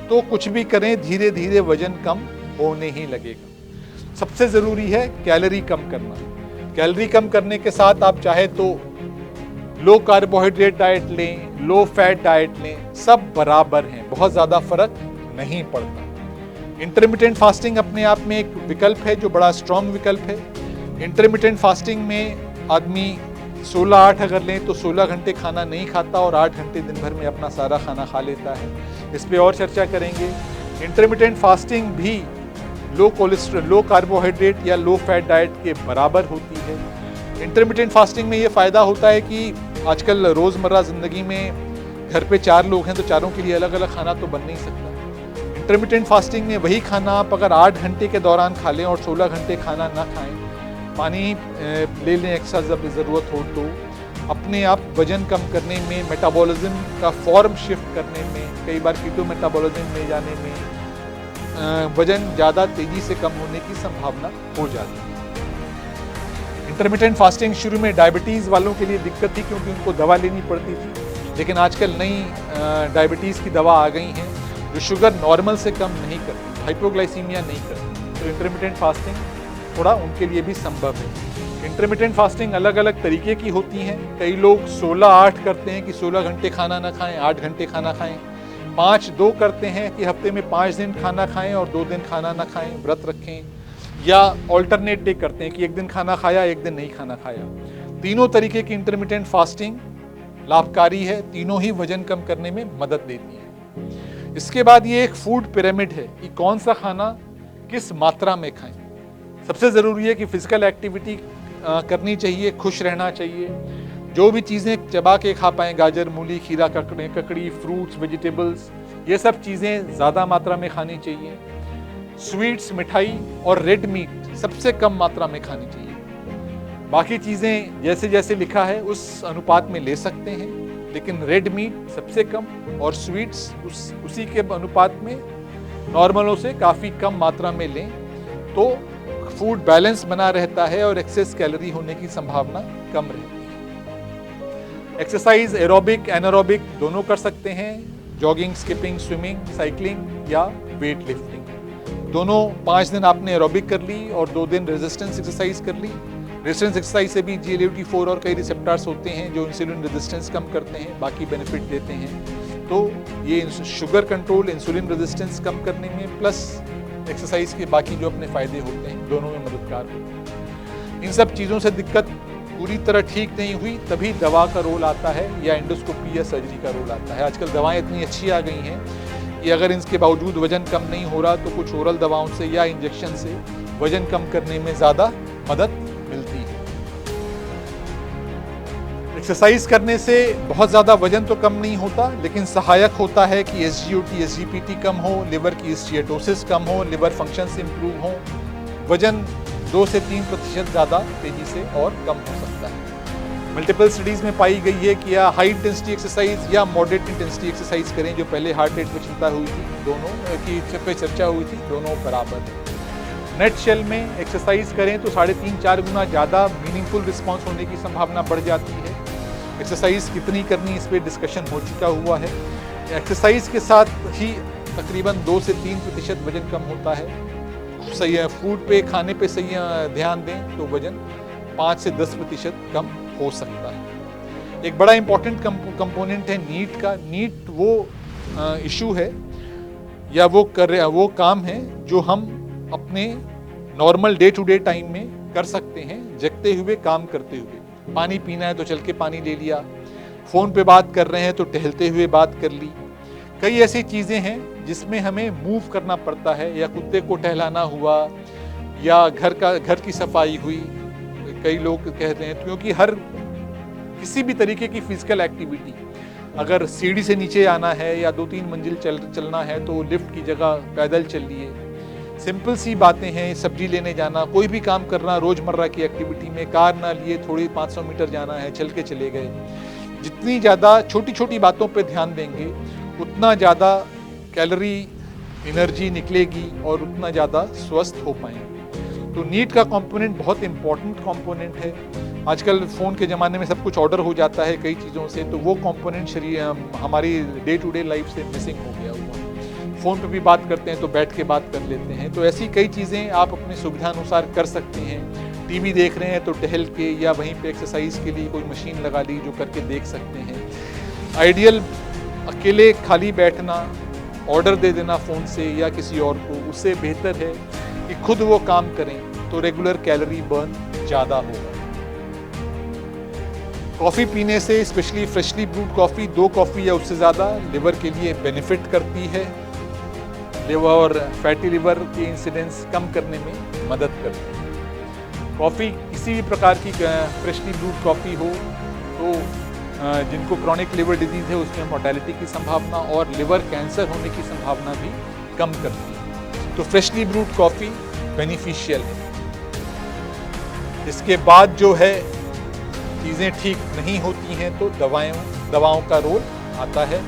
तो कुछ भी करें, धीरे धीरे वजन कम होने ही लगेगा। सबसे ज़रूरी है कैलोरी कम करना। कैलोरी कम करने के साथ आप चाहे तो लो कार्बोहाइड्रेट डाइट लें, लो फैट डाइट लें, सब बराबर हैं, बहुत ज़्यादा फर्क नहीं पड़ता। इंटरमिटेंट फास्टिंग अपने आप में एक विकल्प है जो बड़ा स्ट्रॉन्ग विकल्प है। इंटरमिटेंट फास्टिंग में आदमी 16-8 अगर लें तो 16 घंटे खाना नहीं खाता और 8 घंटे दिन भर में अपना सारा खाना खा लेता है। इस पे और चर्चा करेंगे। इंटरमिटेंट फास्टिंग भी लो कोलेस्ट्रॉल, लो कार्बोहाइड्रेट या लो फैट डाइट के बराबर होती है। इंटरमिटेंट फास्टिंग में ये फ़ायदा होता है कि आजकल रोज़मर्रा ज़िंदगी में घर पे 4 लोग हैं तो चारों के लिए अलग अलग खाना तो बन नहीं सकता। इंटरमिटेंट फास्टिंग में वही खाना आप अगर 8 घंटे के दौरान खा लें और 16 घंटे खाना ना खाएं, पानी ले लें एक्स्ट्रा जब ज़रूरत हो तो, अपने आप वजन कम करने में, मेटाबॉलिज्म का फॉर्म शिफ्ट करने में, कई बार कीटो मेटाबॉलिज्म में जाने में वजन ज़्यादा तेज़ी से कम होने की संभावना हो जाती है। इंटरमिटेंट फास्टिंग शुरू में डायबिटीज़ वालों के लिए दिक्कत थी क्योंकि उनको दवा लेनी पड़ती थी, लेकिन आजकल नई डायबिटीज़ की दवा आ गई हैं जो शुगर नॉर्मल से कम नहीं करती, हाइपोग्लाइसीमिया नहीं करती। तो इंटरमिटेंट फास्टिंग थोड़ा उनके लिए भी संभव है। इंटरमिटेंट फास्टिंग अलग अलग तरीके की होती हैं। कई लोग 16-8 करते हैं कि 16 घंटे खाना ना खाएं, 8 घंटे खाना खाएं। 5-2 करते हैं कि हफ्ते में 5 दिन खाना खाएं और 2 दिन खाना ना खाएं, व्रत रखें। या ऑल्टरनेट डे करते हैं कि एक दिन खाना खाया, एक दिन नहीं खाना खाया। तीनों तरीके की इंटरमिटेंट फास्टिंग लाभकारी है, तीनों ही वजन कम करने में मदद देती है। इसके बाद ये एक फूड पिरामिड है कि कौन सा खाना किस मात्रा में खाएं। सबसे ज़रूरी है कि फिजिकल एक्टिविटी करनी चाहिए, खुश रहना चाहिए। जो भी चीज़ें चबा के खा पाएँ, गाजर, मूली, खीरा, ककड़ी, फ्रूट्स, वेजिटेबल्स, ये सब चीज़ें ज़्यादा मात्रा में खानी चाहिए। स्वीट्स, मिठाई और रेड मीट सबसे कम मात्रा में खानी चाहिए। बाकी चीज़ें जैसे जैसे लिखा है उस अनुपात में ले सकते हैं, लेकिन रेड मीट सबसे कम और स्वीट्स उसी के अनुपात में नॉर्मलों से काफ़ी कम मात्रा में लें तो फूड बैलेंस बना रहता है और एक्सेस कैलोरी होने की संभावना कम रहती है। एक्सरसाइज एरोबिक एनारोबिक दोनों कर सकते हैं, जॉगिंग, स्किपिंग, स्विमिंग, साइकिलिंग या वेट लिफ्टिंग। दोनों 5 दिन आपने एरोबिक कर ली और 2 दिन रेजिस्टेंस एक्सरसाइज कर ली। रेजिस्टेंस एक्सरसाइज से भी GLUT4 और कई रिसेप्टर्स होते हैं जो इंसुलिन रेजिस्टेंस कम करते हैं, बाकी बेनिफिट देते हैं। तो ये शुगर कंट्रोल, इंसुलिन रेजिस्टेंस कम करने में प्लस एक्सरसाइज के बाकी जो अपने फ़ायदे होते हैं दोनों में मददगार होते हैं। इन सब चीज़ों से दिक्कत पूरी तरह ठीक नहीं हुई तभी दवा का रोल आता है या एंडोस्कोपी या सर्जरी का रोल आता है। आजकल दवाएं इतनी अच्छी आ गई हैं कि अगर इसके बावजूद वजन कम नहीं हो रहा तो कुछ ओरल दवाओं से या इंजेक्शन से वजन कम करने में ज़्यादा मदद मिलती है। एक्सरसाइज करने से बहुत ज़्यादा वजन तो कम नहीं होता, लेकिन सहायक होता है कि SGOT, SGPT कम हो, लिवर की स्टीएटोसिस कम हो, लिवर फंक्शंस इंप्रूव हो, वजन 2 से 3% ज़्यादा तेज़ी से और कम हो सकता है। मल्टीपल स्टडीज़ में पाई गई है कि या हाई इंटेंसिटी एक्सरसाइज या मॉडरेट इंटेंसिटी एक्सरसाइज करें, जो पहले हार्ट रेट पर चिंता हुई थी, दोनों की पे चर्चा हुई थी, दोनों बराबर है। नेट शेल में एक्सरसाइज करें तो 3.5-4 गुना ज़्यादा मीनिंगफुल रिस्पॉन्स होने की संभावना बढ़ जाती है। एक्सरसाइज कितनी करनी इस पर डिस्कशन हो चुका हुआ है। एक्सरसाइज के साथ ही तकरीबन 2 से 3% वजन कम होता है। सही है, फूड पे, खाने पे सही ध्यान दें तो वजन 5 से 10% कम हो सकता है। एक बड़ा इंपॉर्टेंट कंपोनेंट है नीट का। नीट वो इशू है या वो काम है जो हम अपने normal day to day time में कर सकते हैं, जगते हुए, काम करते हुए। पानी पीना है तो चल के पानी ले लिया, फ़ोन पे बात कर रहे हैं तो टहलते हुए बात कर ली। कई ऐसी चीज़ें हैं जिसमें हमें मूव करना पड़ता है, या कुत्ते को टहलाना हुआ या घर की सफाई हुई। कई लोग कहते हैं क्योंकि हर किसी भी तरीके की फिजिकल एक्टिविटी, अगर सीढ़ी से नीचे आना है या 2-3 मंजिल चलना है तो लिफ्ट की जगह पैदल चलिए। सिंपल सी बातें हैं, सब्जी लेने जाना, कोई भी काम करना रोज़मर्रा की एक्टिविटी में, कार ना लिए थोड़ी 500 मीटर जाना है, चल के चले गए। जितनी ज़्यादा छोटी छोटी बातों पे ध्यान देंगे उतना ज़्यादा कैलोरी एनर्जी निकलेगी और उतना ज़्यादा स्वस्थ हो पाएंगे। तो नीट का कंपोनेंट बहुत इंपॉर्टेंट कंपोनेंट है। आजकल फ़ोन के ज़माने में सब कुछ ऑर्डर हो जाता है कई चीज़ों से, तो वो कंपोनेंट शरीर हमारी डे टू डे लाइफ से मिसिंग हो गया हुआ। फ़ोन पे भी बात करते हैं तो बैठ के बात कर लेते हैं। तो ऐसी कई चीज़ें आप अपनी सुविधानुसार कर सकते हैं। टीवी देख रहे हैं तो टहल के या वहीं पे एक्सरसाइज के लिए कोई मशीन लगा ली जो करके देख सकते हैं। आइडियल अकेले खाली बैठना, ऑर्डर दे देना फ़ोन से या किसी और को, उससे बेहतर है कि खुद वो काम करें तो रेगुलर कैलोरी बर्न ज़्यादा होगा। कॉफ़ी पीने से, specially freshly brood coffee, 2 coffee या उससे ज़्यादा लिवर के लिए बेनिफिट करती है। लिवर और फैटी लिवर के इंसिडेंस कम करने में मदद करती है। कॉफ़ी किसी भी प्रकार की फ्रेशली ब्रूड कॉफ़ी हो तो जिनको क्रॉनिक लिवर डिजीज़ है उसमें मोर्टेलिटी की संभावना और लिवर कैंसर होने की संभावना भी कम करती है। तो फ्रेशली ब्रूड कॉफ़ी बेनिफिशियल है। इसके बाद जो है चीज़ें ठीक नहीं होती हैं तो दवाओं का रोल आता है।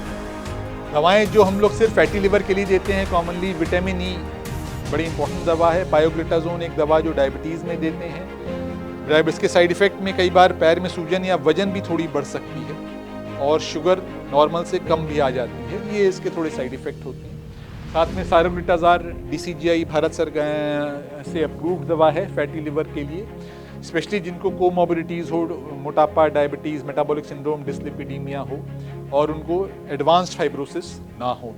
दवाएं जो हम लोग सिर्फ फैटी लिवर के लिए देते हैं कॉमनली, विटामिन ई बड़ी इंपॉर्टेंट दवा है। बायोग्लूटाजोन एक दवा जो डायबिटीज़ में देते हैं। डायबिटीज़ के साइड इफ़ेक्ट में कई बार पैर में सूजन या वजन भी थोड़ी बढ़ सकती है और शुगर नॉर्मल से कम भी आ जाती है, ये इसके थोड़े साइड इफ़ेक्ट होते हैं। साथ में सारोग्लुटाज़ार DCGI भारत सरकार से अप्रूव्ड दवा है फैटी लिवर के लिए, स्पेशली जिनको कोमॉर्बिडिटीज़ हो, मोटापा, डायबिटीज़, मेटाबॉलिक सिंड्रोम, डिस्लिपिडीमिया हो और उनको एडवांस्ड फाइब्रोसिस ना हो।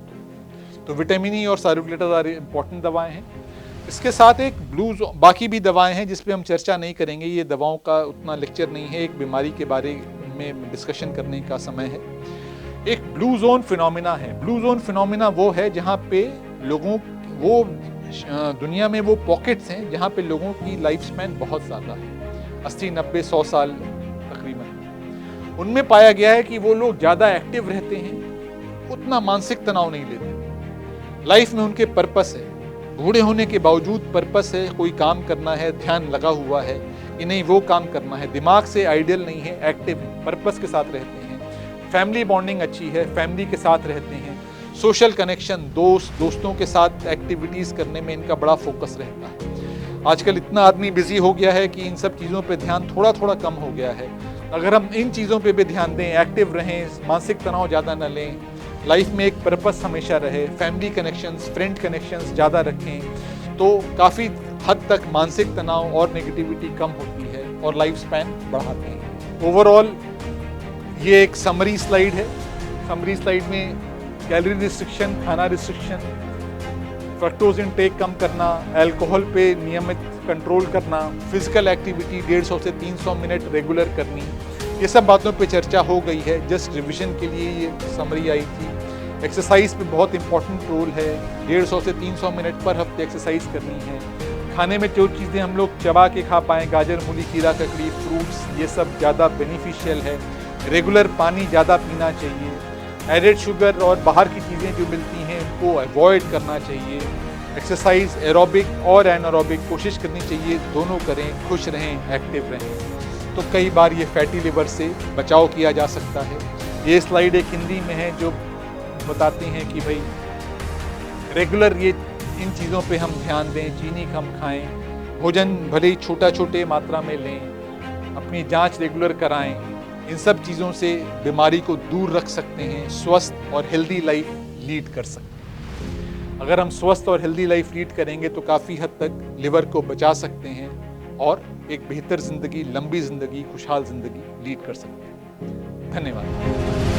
तो विटामिन ई और सारोग्लुटाज़ार इंपॉर्टेंट दवाएं हैं। इसके साथ एक बाकी भी दवाएं हैं जिस पे हम चर्चा नहीं करेंगे, ये दवाओं का उतना लेक्चर नहीं है, एक बीमारी के बारे में डिस्कशन करने का समय है। एक ब्लू जोन फिनोमिना है। ब्लू जोन फिनोमिना वो है जहाँ पे दुनिया में वो पॉकेट्स हैं जहाँ पे लोगों की लाइफ स्पैन बहुत ज़्यादा है, 80, 90, 100 साल तकरीबन। उनमें पाया गया है कि वो लोग ज़्यादा एक्टिव रहते हैं, उतना मानसिक तनाव नहीं लेते। लाइफ में उनके पर्पस है, बूढ़े होने के बावजूद पर्पस है, कोई काम करना है, ध्यान लगा हुआ है कि नहीं वो काम करना है, दिमाग से आइडियल नहीं है, एक्टिव है, पर्पस के साथ रहते हैं। फैमिली बॉन्डिंग अच्छी है, फैमिली के साथ रहते हैं। सोशल कनेक्शन, दोस्तों के साथ एक्टिविटीज़ करने में इनका बड़ा फोकस रहता है। आजकल इतना आदमी बिजी हो गया है कि इन सब चीज़ों पे ध्यान थोड़ा थोड़ा कम हो गया है। अगर हम इन चीज़ों पे भी ध्यान दें, एक्टिव रहें, मानसिक तनाव ज़्यादा न लें, लाइफ में एक पर्पस हमेशा रहे, फैमिली कनेक्शंस, फ्रेंड कनेक्शंस ज़्यादा रखें, तो काफ़ी हद तक मानसिक तनाव और नेगेटिविटी कम होती है और लाइफ स्पैन बढ़ाती है। ओवरऑल ये एक समरी स्लाइड है। समरी स्लाइड में कैलोरी रिस्ट्रिक्शन, खाना रिस्ट्रिक्शन, फ्रक्टोज इनटेक कम करना, अल्कोहल पे नियमित कंट्रोल करना, फिजिकल एक्टिविटी 150 से 300 मिनट रेगुलर करनी, ये सब बातों पे चर्चा हो गई है। जस्ट रिवीजन के लिए ये समरी आई थी। एक्सरसाइज पे बहुत इंपॉर्टेंट रोल है, 150 से 300 मिनट पर हफ्ते एक्सरसाइज करनी है। खाने में जो चीज़ें हम लोग चबा के खा पाएँ, गाजर, मूली, खीरा, ककड़ी, फ्रूट्स, ये सब ज़्यादा बेनिफिशियल है। रेगुलर पानी ज़्यादा पीना चाहिए। एडेड शुगर और बाहर की चीज़ें जो मिलती हैं उनको अवॉइड करना चाहिए। एक्सरसाइज एरोबिक और एनारोबिक कोशिश करनी चाहिए, दोनों करें, खुश रहें, एक्टिव रहें, तो कई बार ये फैटी लिवर से बचाव किया जा सकता है। ये स्लाइड एक हिंदी में है जो बताते हैं कि भाई रेगुलर ये इन चीज़ों पे हम ध्यान दें, चीनी कम खाएं, भोजन भले ही छोटे मात्रा में लें, अपनी जांच रेगुलर कराएं। इन सब चीज़ों से बीमारी को दूर रख सकते हैं, स्वस्थ और हेल्दी लाइफ लीड कर सकते हैं। अगर हम स्वस्थ और हेल्दी लाइफ लीड करेंगे तो काफ़ी हद तक लिवर को बचा सकते हैं और एक बेहतर ज़िंदगी, लंबी ज़िंदगी, खुशहाल ज़िंदगी लीड कर सकते हैं। धन्यवाद।